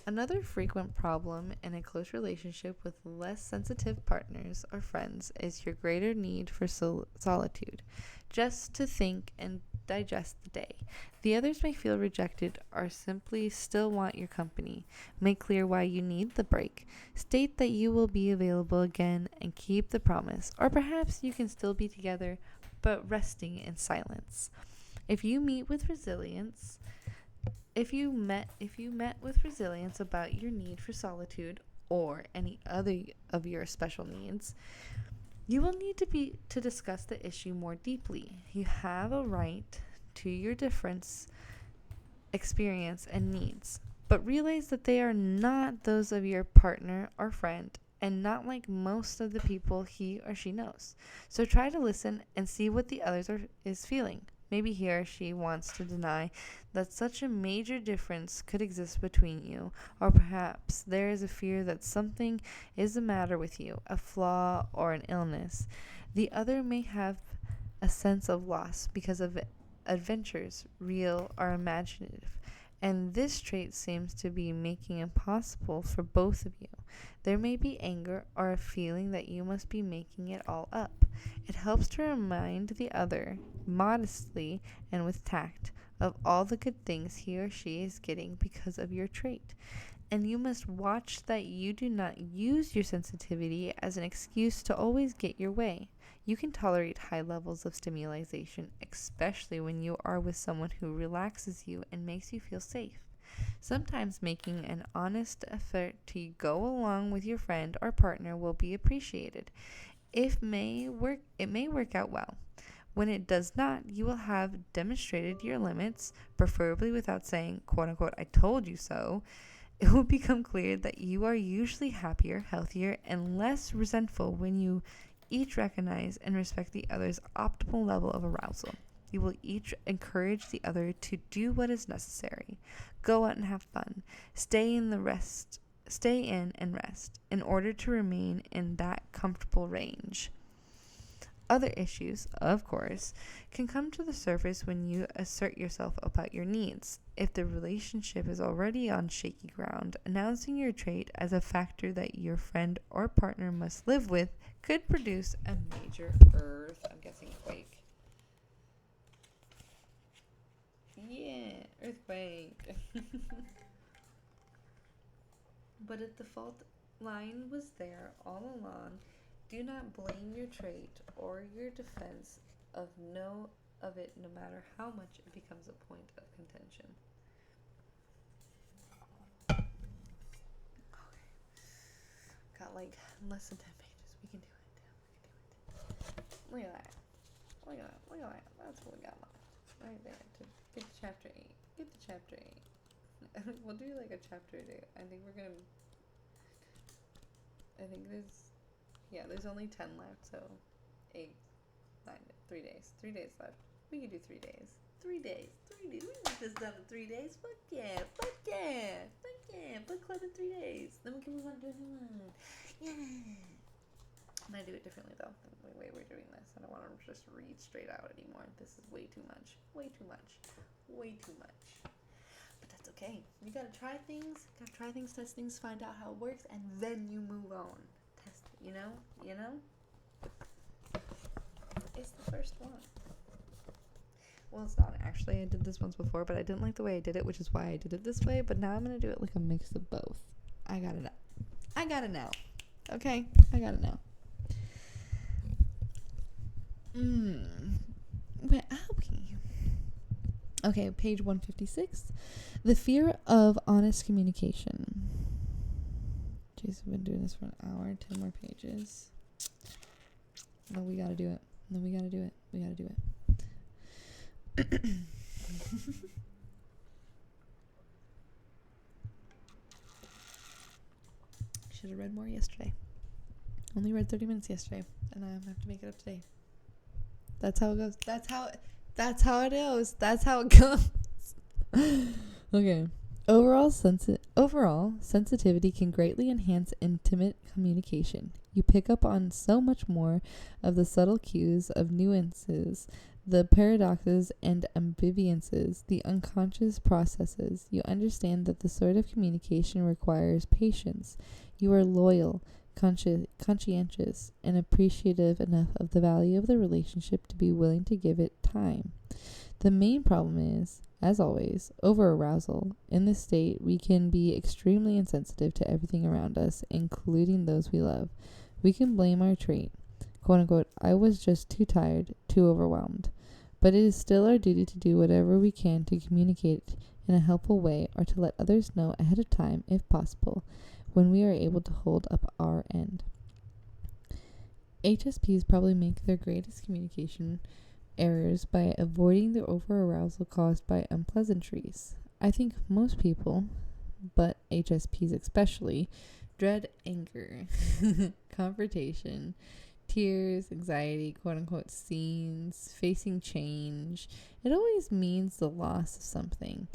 Another frequent problem in a close relationship with less sensitive partners or friends is your greater need for solitude, just to think and digest the day. The others may feel rejected or simply still want your company. Make clear why you need the break. State that you will be available again and keep the promise, or perhaps you can still be together but resting in silence. If you met with resilience about your need for solitude or any other of your special needs, you will need to discuss the issue more deeply. You have a right to your difference, experience, and needs, but realize that they are not those of your partner or friend, and not like most of the people he or she knows. So try to listen and see what the other is feeling. Maybe he or she wants to deny that such a major difference could exist between you, or perhaps there is a fear that something is the matter with you, a flaw or an illness. The other may have a sense of loss because of adventures, real or imaginative, and this trait seems to be making it impossible for both of you. There may be anger or a feeling that you must be making it all up. It helps to remind the other, modestly and with tact, of all the good things he or she is getting because of your trait. And you must watch that you do not use your sensitivity as an excuse to always get your way. You can tolerate high levels of stimulation, especially when you are with someone who relaxes you and makes you feel safe. Sometimes making an honest effort to go along with your friend or partner will be appreciated. It may work out well. When it does not, you will have demonstrated your limits, preferably without saying, quote unquote, I told you so. It will become clear that you are usually happier, healthier, and less resentful when you each recognize and respect the other's optimal level of arousal. You will each encourage the other to do what is necessary. Go out and have fun. Stay in and rest in order to remain in that comfortable range. Other issues, of course, can come to the surface when you assert yourself about your needs. If the relationship is already on shaky ground, announcing your trait as a factor that your friend or partner must live with could produce a major I'm guessing quake. Yeah, earthquake. But if the fault line was there all along, do not blame your trait or your defense of it, no matter how much it becomes a point of contention. Okay. Got like less than 10 pages. We can do it. Look at that. Look at that. Look at that. That's what we got left. Right there. To get to chapter 8. Get to chapter 8. We'll do like a chapter a day. I think there's only 10 left, so 8, 9, 3 days. 3 days left. We can do 3 days. 3 days. 3 days. We can get this done in 3 days. Fuck yeah. Fuck yeah. Fuck yeah. Book club in 3 days. Then we can move on to a new one. Yeah. I'm gonna do it differently though than the way we're doing this. I don't want to just read straight out anymore. This is way too much. Way too much. Way too much. But that's okay. You gotta try things. Test things, find out how it works, and then you move on. Test it, you know? It's the first one. Well, it's not actually. I did this once before, but I didn't like the way I did it, which is why I did it this way. But now I'm gonna do it like a mix of both. I got it now. Okay? I got it now. Where are we? Okay, page 156. The fear of honest communication. Jeez, I've been doing this for an hour. 10 more pages. No, we gotta do it. We gotta do it. Should have read more yesterday. Only read 30 minutes yesterday, and I have to make it up today. That's how it goes. That's how it goes. Okay. Overall sensitivity can greatly enhance intimate communication. You pick up on so much more of the subtle cues of nuances, the paradoxes and ambivalences, the unconscious processes. You understand that the sort of communication requires patience. You are loyal, conscientious, and appreciative enough of the value of the relationship to be willing to give it time. The main problem is, as always, over-arousal. In this state, we can be extremely insensitive to everything around us, including those we love. We can blame our trait. Quote unquote, I was just too tired, too overwhelmed. But it is still our duty to do whatever we can to communicate in a helpful way or to let others know ahead of time, if possible, when we are able to hold up our end. HSPs probably make their greatest communication errors by avoiding the over-arousal caused by unpleasantries. I think most people, but HSPs especially, dread anger, confrontation, tears, anxiety, quote-unquote scenes, facing change. It always means the loss of something.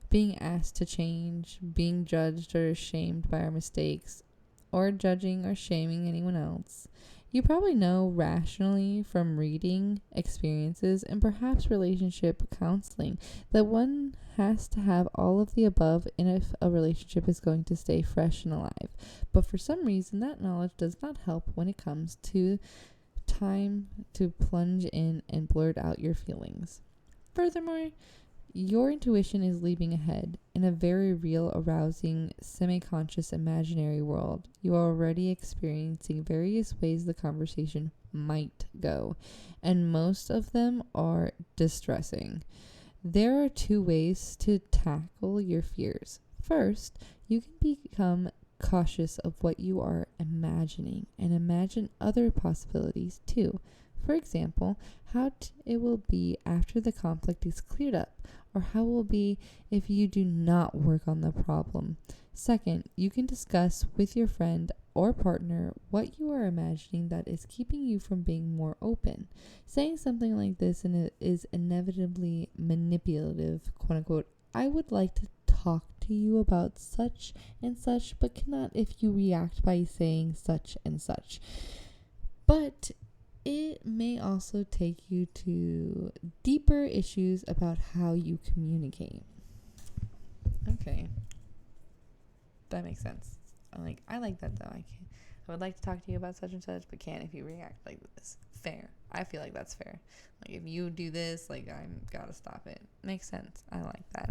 Being asked to change, being judged or shamed by our mistakes, or judging or shaming anyone else. You probably know rationally from reading, experiences, and perhaps relationship counseling that one has to have all of the above if a relationship is going to stay fresh and alive. But for some reason, that knowledge does not help when it comes to time to plunge in and blurt out your feelings. Furthermore, your intuition is leaping ahead. In a very real, arousing, semi-conscious imaginary world, you are already experiencing various ways the conversation might go, and most of them are distressing. There are 2 ways to tackle your fears. First, you can become cautious of what you are imagining and imagine other possibilities too. For example, how it will be after the conflict is cleared up, or how it will be if you do not work on the problem. Second, you can discuss with your friend or partner what you are imagining that is keeping you from being more open. Saying something like this is inevitably manipulative, quote unquote. I would like to talk to you about such and such, but cannot if you react by saying such and such. But it may also take you to deeper issues about how you communicate. Okay. That makes sense. I like that though. I would like to talk to you about such and such, but can't if you react like this. Fair. I feel like that's fair. Like if you do this, like I'm gotta stop it. Makes sense. I like that.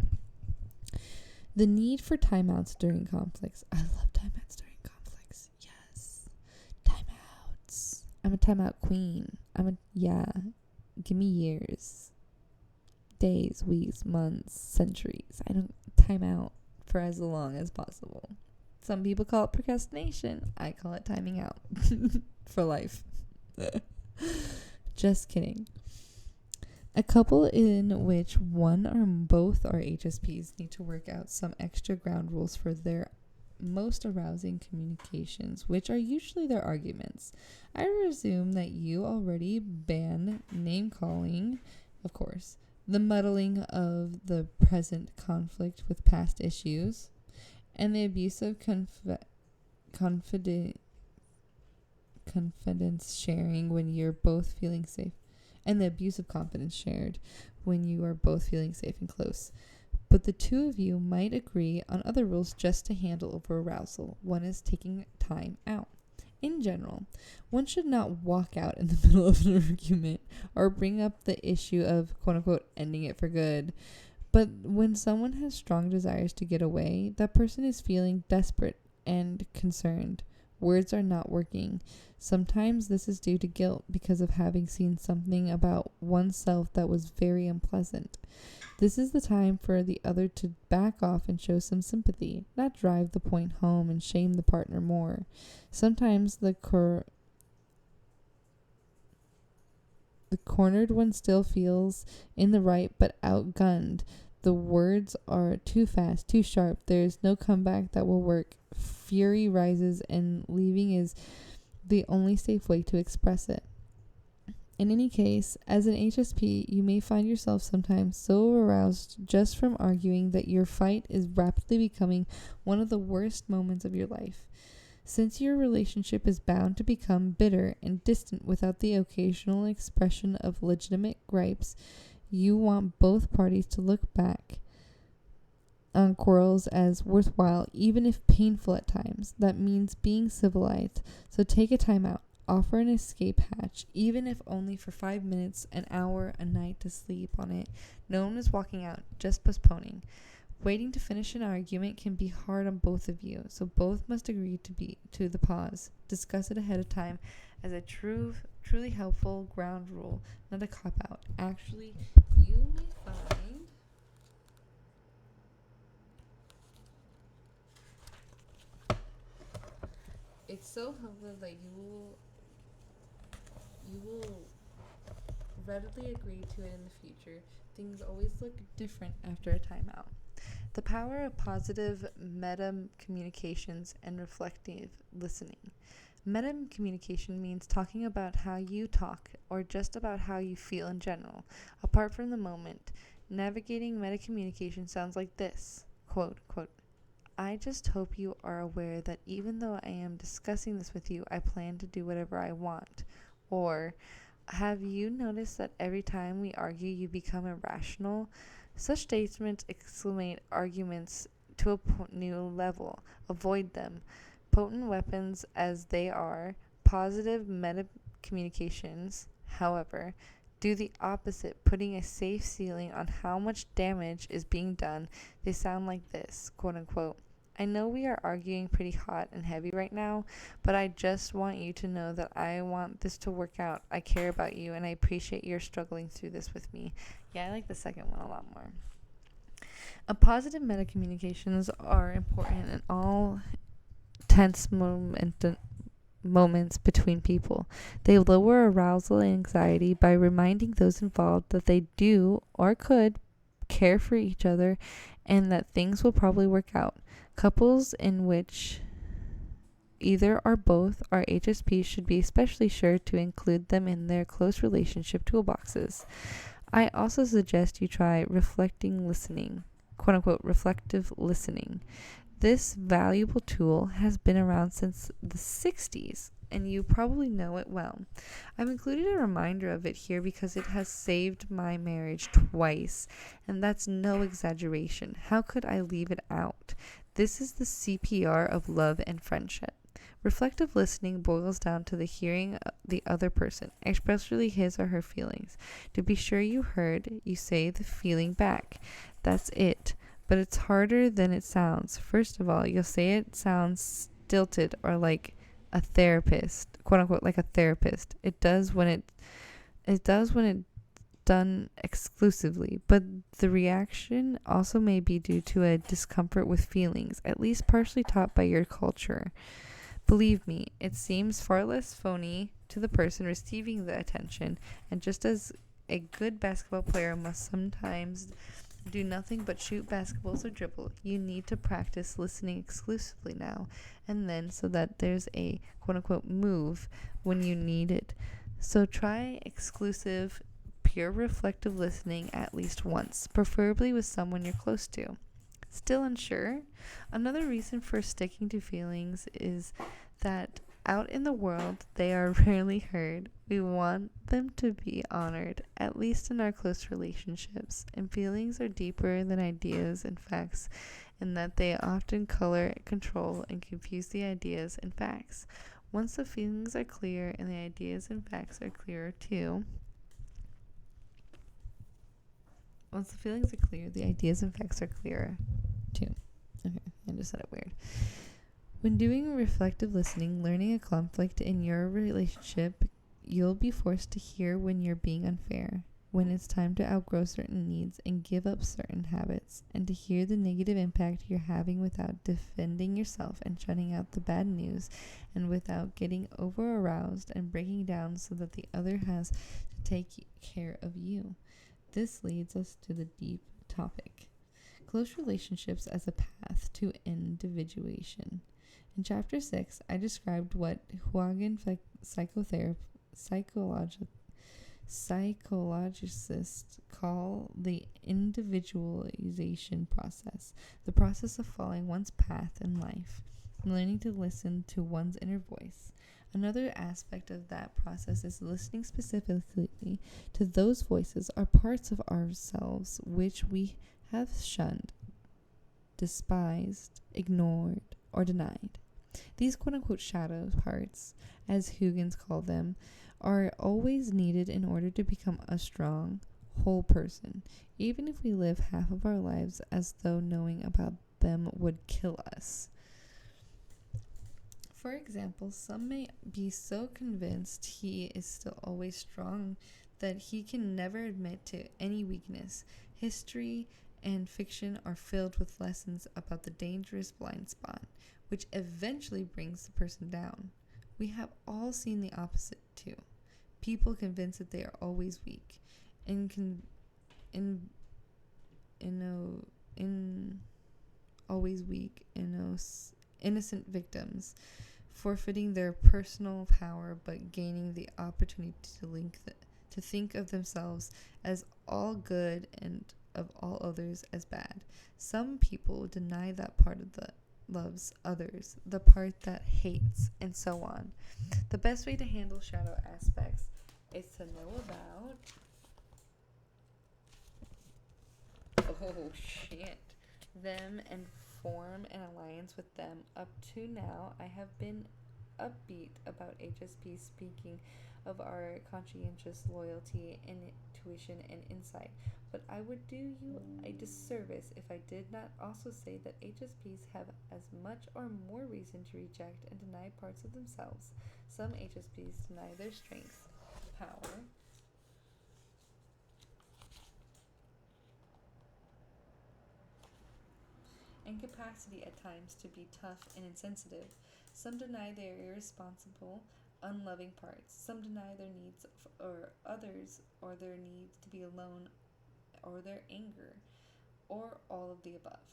The need for timeouts during conflicts. I love timeouts during conflicts. Yes. Timeouts. I'm a timeout queen. Give me years. Days, weeks, months, centuries. I don't time out for as long as possible. Some people call it procrastination. I call it timing out for life. Just kidding. A couple in which one or both are HSPs need to work out some extra ground rules for their most arousing communications, which are usually their arguments. I presume that you already ban name calling, of course, the muddling of the present conflict with past issues, and the abuse of confidence sharing when you're both feeling safe, and the abuse of confidence shared when you are both feeling safe and close. But the two of you might agree on other rules just to handle over arousal. One is taking time out. In general, one should not walk out in the middle of an argument or bring up the issue of, quote unquote, ending it for good. But when someone has strong desires to get away, that person is feeling desperate and concerned. Words are not working. Sometimes this is due to guilt because of having seen something about oneself that was very unpleasant. This is the time for the other to back off and show some sympathy, not drive the point home and shame the partner more. Sometimes the cornered one still feels in the right but outgunned. The words are too fast, too sharp. There's no comeback that will work. Fury rises and leaving is the only safe way to express it. In any case, as an HSP, you may find yourself sometimes so aroused just from arguing that your fight is rapidly becoming one of the worst moments of your life. Since your relationship is bound to become bitter and distant without the occasional expression of legitimate gripes, you want both parties to look back on quarrels as worthwhile, even if painful at times. That means being civilized. So take a time out. Offer an escape hatch, even if only for 5 minutes, an hour, a night to sleep on it. No one is walking out, just postponing. Waiting to finish an argument can be hard on both of you, so both must agree to the pause. Discuss it ahead of time as a truly helpful ground rule, not a cop-out. Actually, you may find it's so helpful that you will readily agree to it in the future. Things always look different after a timeout. The power of positive meta communications and reflective listening. Meta communication means talking about how you talk or just about how you feel in general, apart from the moment. Navigating meta communication sounds like this, quote, I just hope you are aware that even though I am discussing this with you, I plan to do whatever I want. Or, have you noticed that every time we argue, you become irrational? Such statements exclamate arguments to a new level. Avoid them. Potent weapons as they are, positive meta communications, however, do the opposite, putting a safe ceiling on how much damage is being done. They sound like this, quote unquote. I know we are arguing pretty hot and heavy right now, but I just want you to know that I want this to work out. I care about you, and I appreciate your struggling through this with me. Yeah, I like the second one a lot more. A positive meta communications are important in all tense moments between people. They lower arousal and anxiety by reminding those involved that they do or could care for each other and that things will probably work out. Couples in which either or both, our HSPs should be especially sure to include them in their close relationship toolboxes. I also suggest you try reflecting listening, quote unquote, reflective listening. This valuable tool has been around since the 60s, and you probably know it well. I've included a reminder of it here because it has saved my marriage twice, and that's no exaggeration. How could I leave it out? This is the CPR of love and friendship. Reflective listening boils down to the hearing the other person, especially his or her feelings. To be sure you heard, you say the feeling back. That's it. But it's harder than it sounds. First of all, you'll say it sounds stilted or like a therapist, quote unquote, like a therapist. It does when it's done exclusively, but the reaction also may be due to a discomfort with feelings, at least partially taught by your culture. Believe me, it seems far less phony to the person receiving the attention, and just as a good basketball player must sometimes do nothing but shoot basketballs or dribble, you need to practice listening exclusively now and then so that there's a quote-unquote move when you need it. So try exclusive, pure reflective listening at least once, preferably with someone you're close to. Still unsure? Another reason for sticking to feelings is that out in the world, they are rarely heard. We want them to be honored, at least in our close relationships. And feelings are deeper than ideas and facts, in that they often color, control, and confuse the ideas and facts. Once the feelings are clear and the ideas and facts are clearer too, Once the feelings are clear, the ideas and facts are clearer too. Okay, I just said it weird. When doing reflective listening, learning a conflict in your relationship, you'll be forced to hear when you're being unfair, when it's time to outgrow certain needs and give up certain habits, and to hear the negative impact you're having without defending yourself and shutting out the bad news, and without getting over aroused and breaking down so that the other has to take care of you. This leads us to the deep topic: close relationships as a path to individuation. In Chapter 6, I described what Huagan psychologists call the individualization process, the process of following one's path in life, and learning to listen to one's inner voice. Another aspect of that process is listening specifically to those voices or parts of ourselves which we have shunned, despised, ignored, or denied. These quote-unquote shadow parts, as Huygens call them, are always needed in order to become a strong, whole person, even if we live half of our lives as though knowing about them would kill us. For example, some may be so convinced he is still always strong that he can never admit to any weakness. History and fiction are filled with lessons about the dangerous blind spot, which eventually brings the person down. We have all seen the opposite too. People convinced that they are always weak, innocent victims, forfeiting their personal power but gaining the opportunity to think of themselves as all good and of all others as bad. Some people deny that part of the loves others, the part that hates, and so on. The best way to handle shadow aspects is to know about them and form an alliance with them. Up to now, I have been upbeat about HSP, speaking of our conscientious loyalty, intuition, and insight, but I would do you a disservice if I did not also say that HSPs have as much or more reason to reject and deny parts of themselves. Some HSPs deny their strength, power, and capacity at times to be tough and insensitive. Some deny their irresponsible, unloving parts. Some deny their needs or others, or their need to be alone, or their anger, or all of the above.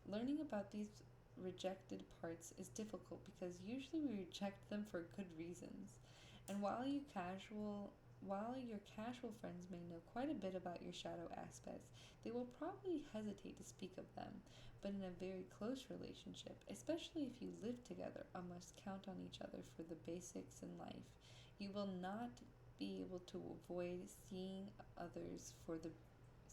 Learning about these rejected parts is difficult because usually we reject them for good reasons. And while your casual friends may know quite a bit about your shadow aspects, they will probably hesitate to speak of them. But in a very close relationship, especially if you live together or must count on each other for the basics in life, you will not be able to avoid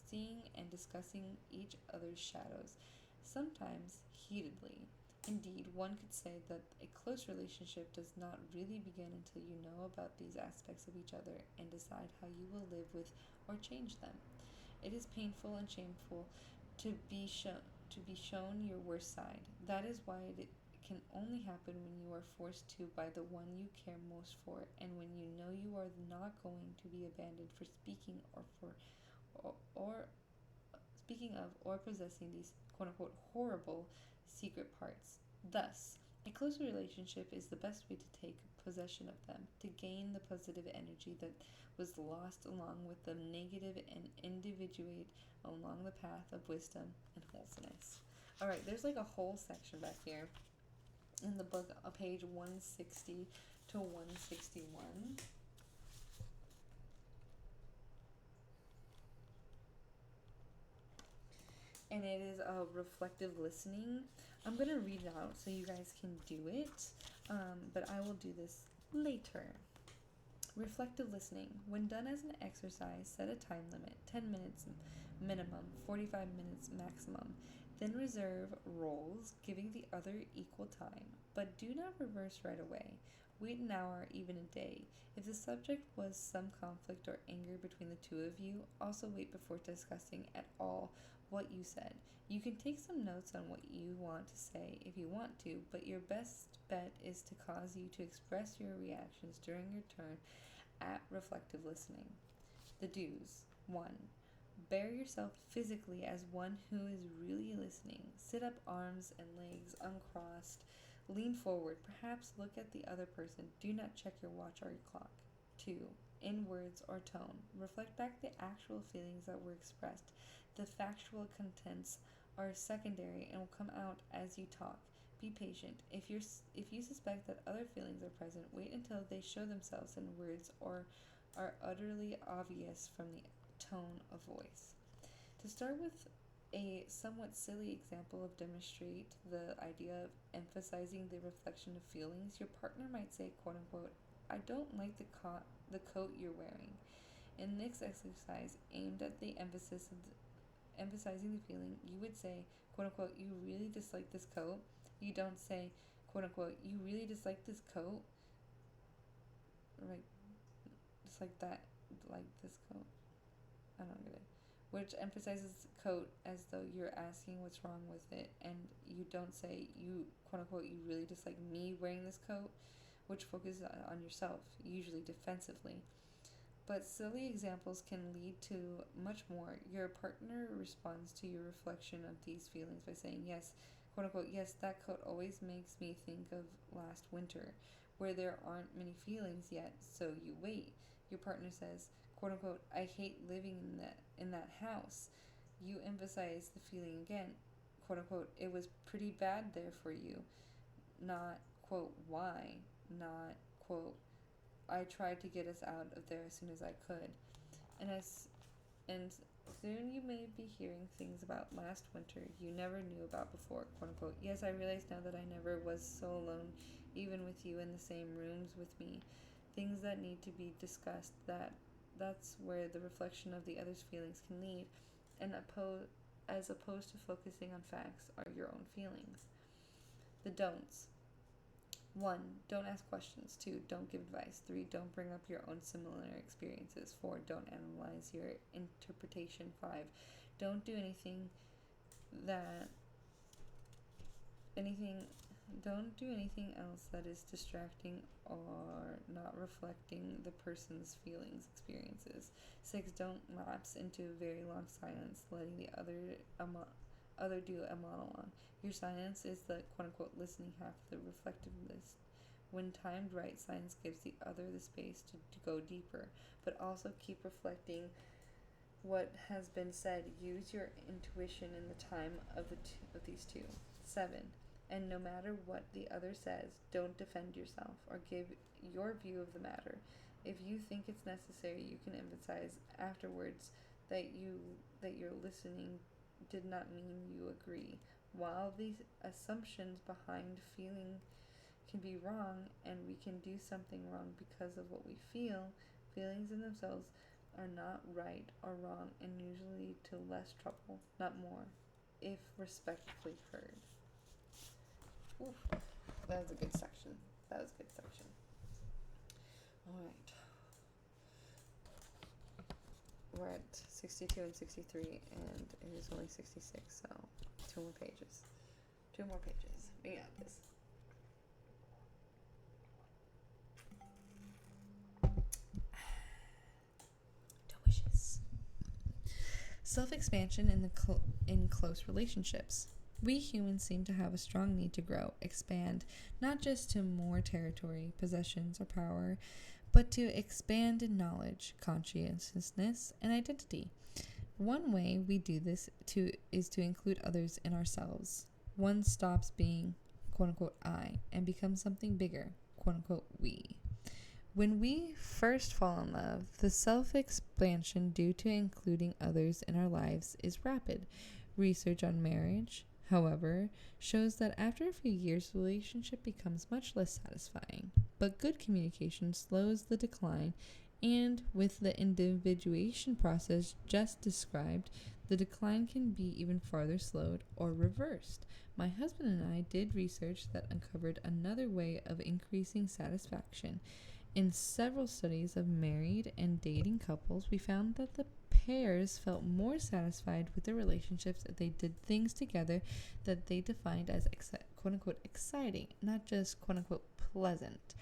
seeing and discussing each other's shadows, sometimes heatedly. Indeed, one could say that a close relationship does not really begin until you know about these aspects of each other and decide how you will live with or change them. It is painful and shameful to be shown your worst side. That is why it can only happen when you are forced to by the one you care most for, and when you know you are not going to be abandoned for speaking or speaking of or possessing these quote unquote horrible secret parts. Thus, a close relationship is the best way to take possession of them, to gain the positive energy that was lost along with the negative and individuate along the path of wisdom and wholesomeness. Alright, there's like a whole section back here in the book, page 160 to 161. And it is reflective listening. I'm going to read it out so you guys can do it, but I will do this later. Reflective listening. When done as an exercise, set a time limit, 10 minutes minimum, 45 minutes maximum. Then reserve roles, giving the other equal time, but do not reverse right away. Wait an hour, even a day. If the subject was some conflict or anger between the two of you, also wait before discussing at all what you said. You can take some notes on what you want to say if you want to, but your best bet is to cause you to express your reactions during your turn at reflective listening. The do's. 1. Bear yourself physically as one who is really listening. Sit up, arms and legs uncrossed. Lean forward. Perhaps look at the other person. Do not check your watch or your clock. 2. In words or tone. Reflect back the actual feelings that were expressed. The factual contents are secondary and will come out as you talk. Be patient. If you suspect that other feelings are present, wait until they show themselves in words or are utterly obvious from the tone of voice. To start with a somewhat silly example of demonstrate the idea of emphasizing the reflection of feelings, your partner might say, quote unquote, I don't like the coat you're wearing. In this exercise aimed at the emphasizing the feeling, you would say, quote unquote, you really dislike this coat. You don't say, quote unquote, you really dislike this coat. Right, just like that, like this coat. I don't get it. Which emphasizes coat as though you're asking what's wrong with it, and you don't say you quote unquote you really dislike me wearing this coat, which focuses on yourself, usually defensively. But silly examples can lead to much more. Your partner responds to your reflection of these feelings by saying, yes, quote unquote, yes, that coat always makes me think of last winter, where there aren't many feelings yet, so you wait. Your partner says, quote unquote, I hate living in that house. You emphasize the feeling again, quote unquote, it was pretty bad there for you. Not, quote, why, not, quote, I tried to get us out of there as soon as I could. And soon you may be hearing things about last winter you never knew about before, quote unquote. Yes, I realize now that I never was so alone, even with you in the same rooms with me. Things that need to be discussed, that's where the reflection of the other's feelings can lead, and as opposed to focusing on facts are your own feelings. The don'ts. 1. Don't ask questions. 2. Don't give advice. 3. Don't bring up your own similar experiences. 4. Don't analyze your interpretation. 5. Don't do that anything don't do anything else that is distracting or not reflecting the person's feelings experiences. 6. Don't lapse into very long silence, letting the other do a monologue. Your silence is the quote-unquote listening half of the reflective list. When timed right, silence gives the other the space to go deeper, but also keep reflecting what has been said. Use your intuition in the time of these two. 7. And no matter what the other says, don't defend yourself or give your view of the matter. If you think it's necessary, you can emphasize afterwards that your listening did not mean you agree. While these assumptions behind feeling can be wrong, and we can do something wrong because of what we feel, feelings in themselves are not right or wrong, and usually to less trouble, not more, if respectfully heard. Oof, that was a good section. All right. We're at 62 and 63, and it is only 66, so 2 more pages. We got this. Delicious. Self-expansion in close relationships. We humans seem to have a strong need to grow, expand, not just to more territory, possessions, or power, but to expand in knowledge, conscientiousness, and identity. One way we do this is to include others in ourselves. One stops being, quote-unquote, I, and becomes something bigger, quote-unquote, we. When we first fall in love, the self-expansion due to including others in our lives is rapid. Research on marriage, however, shows that after a few years, the relationship becomes much less satisfying. But good communication slows the decline, and with the individuation process just described, the decline can be even farther slowed or reversed. My husband and I did research that uncovered another way of increasing satisfaction. In several studies of married and dating couples, we found that the pairs felt more satisfied with their relationships if they did things together that they defined as quote-unquote exciting, not just quote-unquote pleasant.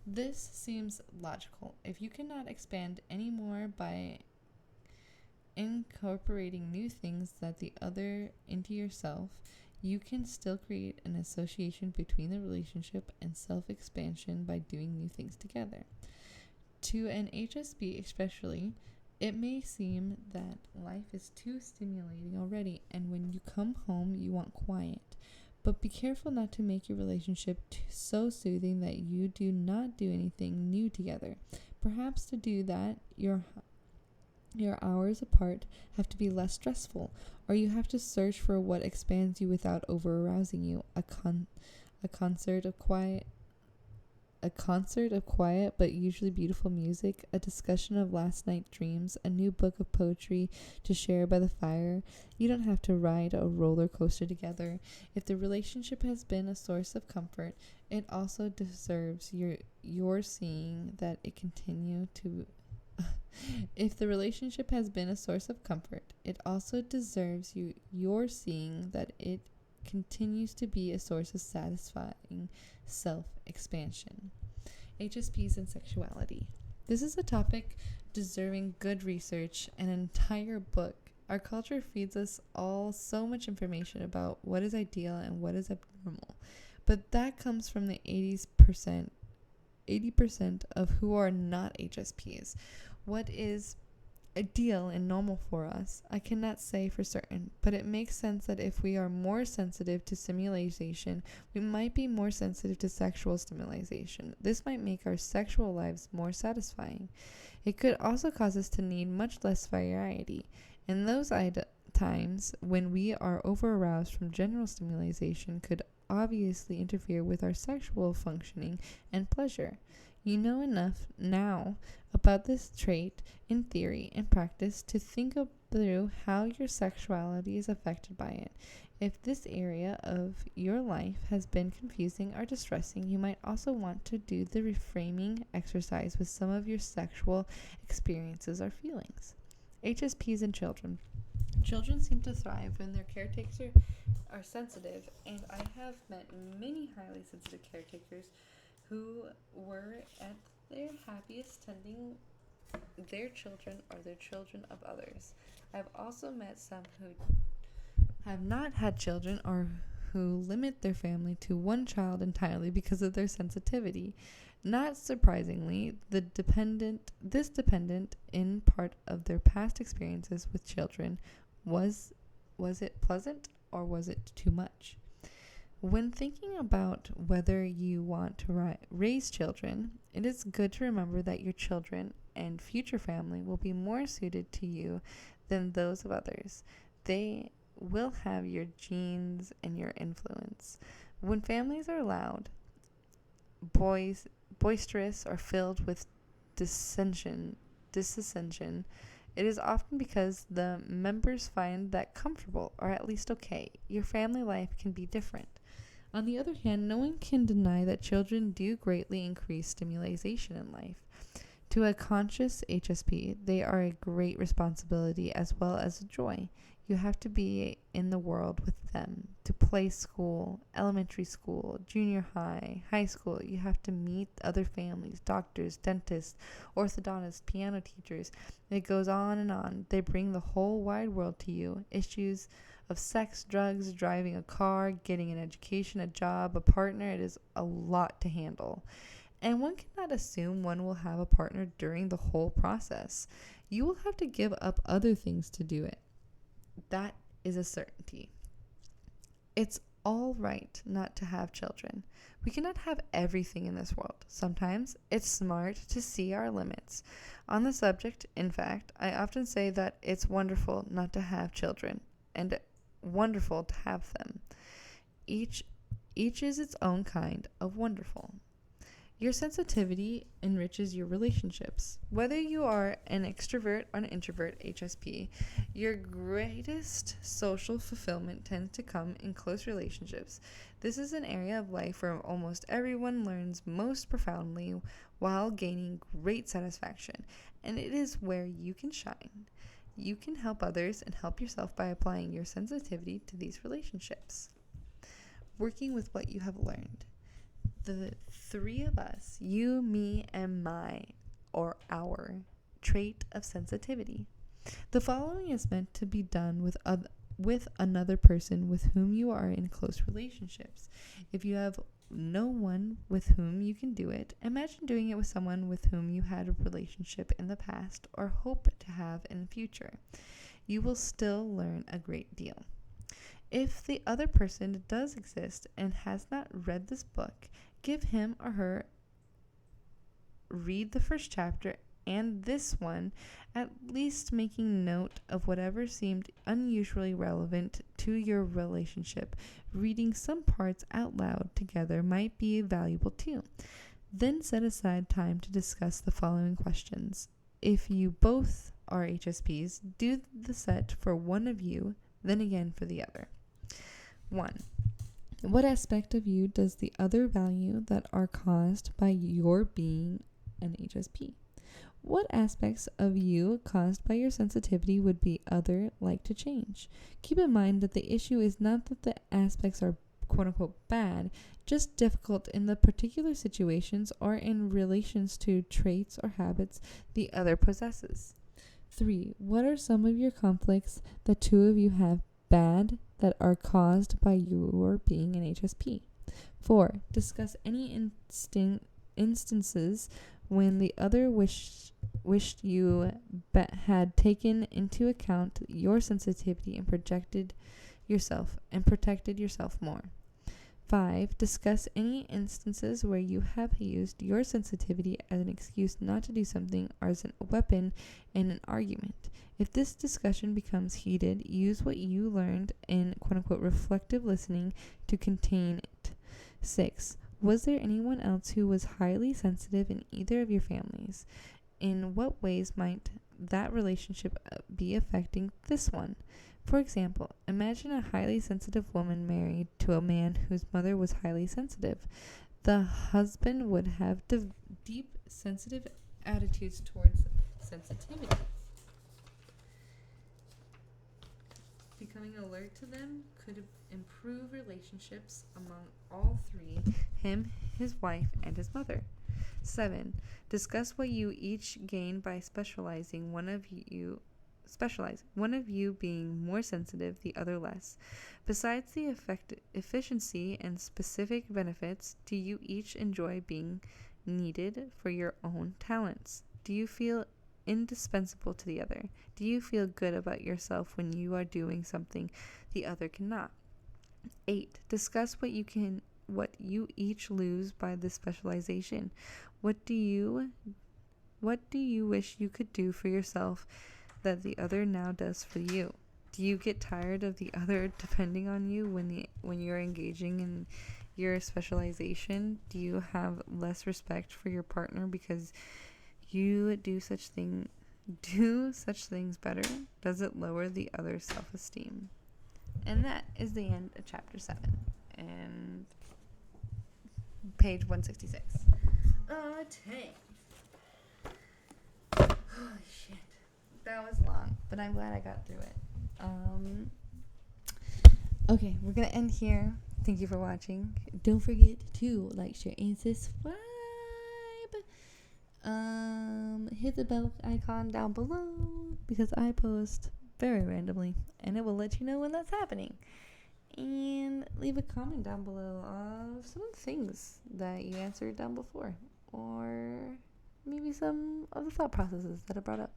This seems logical. If you cannot expand any more by incorporating new things that the other into yourself, you can still create an association between the relationship and self-expansion by doing new things together. To an HSP especially, it may seem that life is too stimulating already, and when you come home, you want quiet. But be careful not to make your relationship so soothing that you do not do anything new together. Perhaps to do that, your hours apart have to be less stressful, or you have to search for what expands you without over-arousing you. A concert of quiet but usually beautiful music, a discussion of last night's dreams, a new book of poetry to share by the fire. You don't have to ride a roller coaster together. If the relationship has been a source of comfort, it also deserves your seeing that it continue to If the relationship has been a source of comfort, it also deserves your seeing that it continues to be a source of satisfying self-expansion. HSPs and sexuality. This is a topic deserving good research and an entire book. Our culture feeds us all so much information about what is ideal and what is abnormal, but that comes from the 80% of who are not HSPs. What is ideal and normal for us, I cannot say for certain, but it makes sense that if we are more sensitive to stimulation, we might be more sensitive to sexual stimulation. This might make our sexual lives more satisfying. It could also cause us to need much less variety. In those times when we are over-aroused from general stimulation could obviously interfere with our sexual functioning and pleasure. You know enough now about this trait in theory and practice to think through how your sexuality is affected by it. If this area of your life has been confusing or distressing, you might also want to do the reframing exercise with some of your sexual experiences or feelings. HSPs and children. Children seem to thrive when their caretakers are sensitive, and I have met many highly sensitive caretakers who were at their happiest tending their children or their children of others. I've also met some who have not had children or who limit their family to one child entirely because of their sensitivity. Not surprisingly, this dependent in part of their past experiences with children. Was it pleasant or was it too much? When thinking about whether you want to raise children, it is good to remember that your children and future family will be more suited to you than those of others. They will have your genes and your influence. When families are loud, boisterous, or filled with dissension, it is often because the members find that comfortable or at least okay. Your family life can be different. On the other hand, no one can deny that children do greatly increase stimulation in life. To a conscious HSP, they are a great responsibility as well as a joy. You have to be in the world with them. To play school, elementary school, junior high, high school, you have to meet other families, doctors, dentists, orthodontists, piano teachers. It goes on and on. They bring the whole wide world to you. Issues of sex, drugs, driving a car, getting an education, a job, a partner. It is a lot to handle. And one cannot assume one will have a partner during the whole process. You will have to give up other things to do it. That is a certainty. It's all right not to have children. We cannot have everything in this world. Sometimes it's smart to see our limits. On the subject, in fact, I often say that it's wonderful not to have children and wonderful to have them. Each is its own kind of wonderful. Your sensitivity enriches your relationships. Whether you are an extrovert or an introvert HSP, your greatest social fulfillment tends to come in close relationships. This is an area of life where almost everyone learns most profoundly while gaining great satisfaction, and it is where you can shine. You can help others and help yourself by applying your sensitivity to these relationships. Working with what you have learned. The three of us, you, me, and my, or our, trait of sensitivity. The following is meant to be done with another person with whom you are in close relationships. If you have no one with whom you can do it, imagine doing it with someone with whom you had a relationship in the past or hope to have in the future. You will still learn a great deal. If the other person does exist and has not read this book, give him or her read the first chapter and this one, at least making note of whatever seemed unusually relevant to your relationship. Reading some parts out loud together might be valuable too. Then set aside time to discuss the following questions. If you both are HSPs, do the set for one of you, then again for the other. 1. What aspect of you does the other value that are caused by your being an HSP? What aspects of you caused by your sensitivity would the other like to change? Keep in mind that the issue is not that the aspects are quote-unquote bad, just difficult in the particular situations or in relations to traits or habits the other possesses. 3. What are some of your conflicts the two of you have bad that are caused by your being an HSP? 4. Discuss any instances when the other wished you had taken into account your sensitivity and protected yourself more. 5. Discuss any instances where you have used your sensitivity as an excuse not to do something or as a weapon in an argument. If this discussion becomes heated, use what you learned in quote-unquote reflective listening to contain it. 6. Was there anyone else who was highly sensitive in either of your families? In what ways might that relationship be affecting this one? For example, imagine a highly sensitive woman married to a man whose mother was highly sensitive. The husband would have deep sensitive attitudes towards sensitivity. Becoming alert to them could improve relationships among all three, him, his wife, and his mother. 7. Discuss what you each gain by specializing, one of you being more sensitive, the other less. Besides the efficiency and specific benefits, do you each enjoy being needed for your own talents? Do you feel indispensable to the other? Do you feel good about yourself when you are doing something the other cannot? 8. Discuss what you each lose by this specialization. What do you wish you could do for yourself that the other now does for you? Do you get tired of the other depending on you when you're engaging in your specialization? Do you have less respect for your partner because you do such things better? Does it lower the other's self-esteem? And that is the end of chapter 7 and page 166. Dang. Holy shit. That was long, but I'm glad I got through it. Okay, we're gonna end here. Thank you for watching. Don't forget to like, share, and subscribe. Hit the bell icon down below because I post very randomly and it will let you know when that's happening. And leave a comment down below of some of the things that you answered down before, or maybe some of the thought processes that I brought up,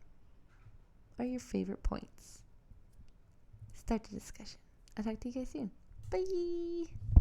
or your favorite points. Start the discussion. I'll talk to you guys soon. Bye.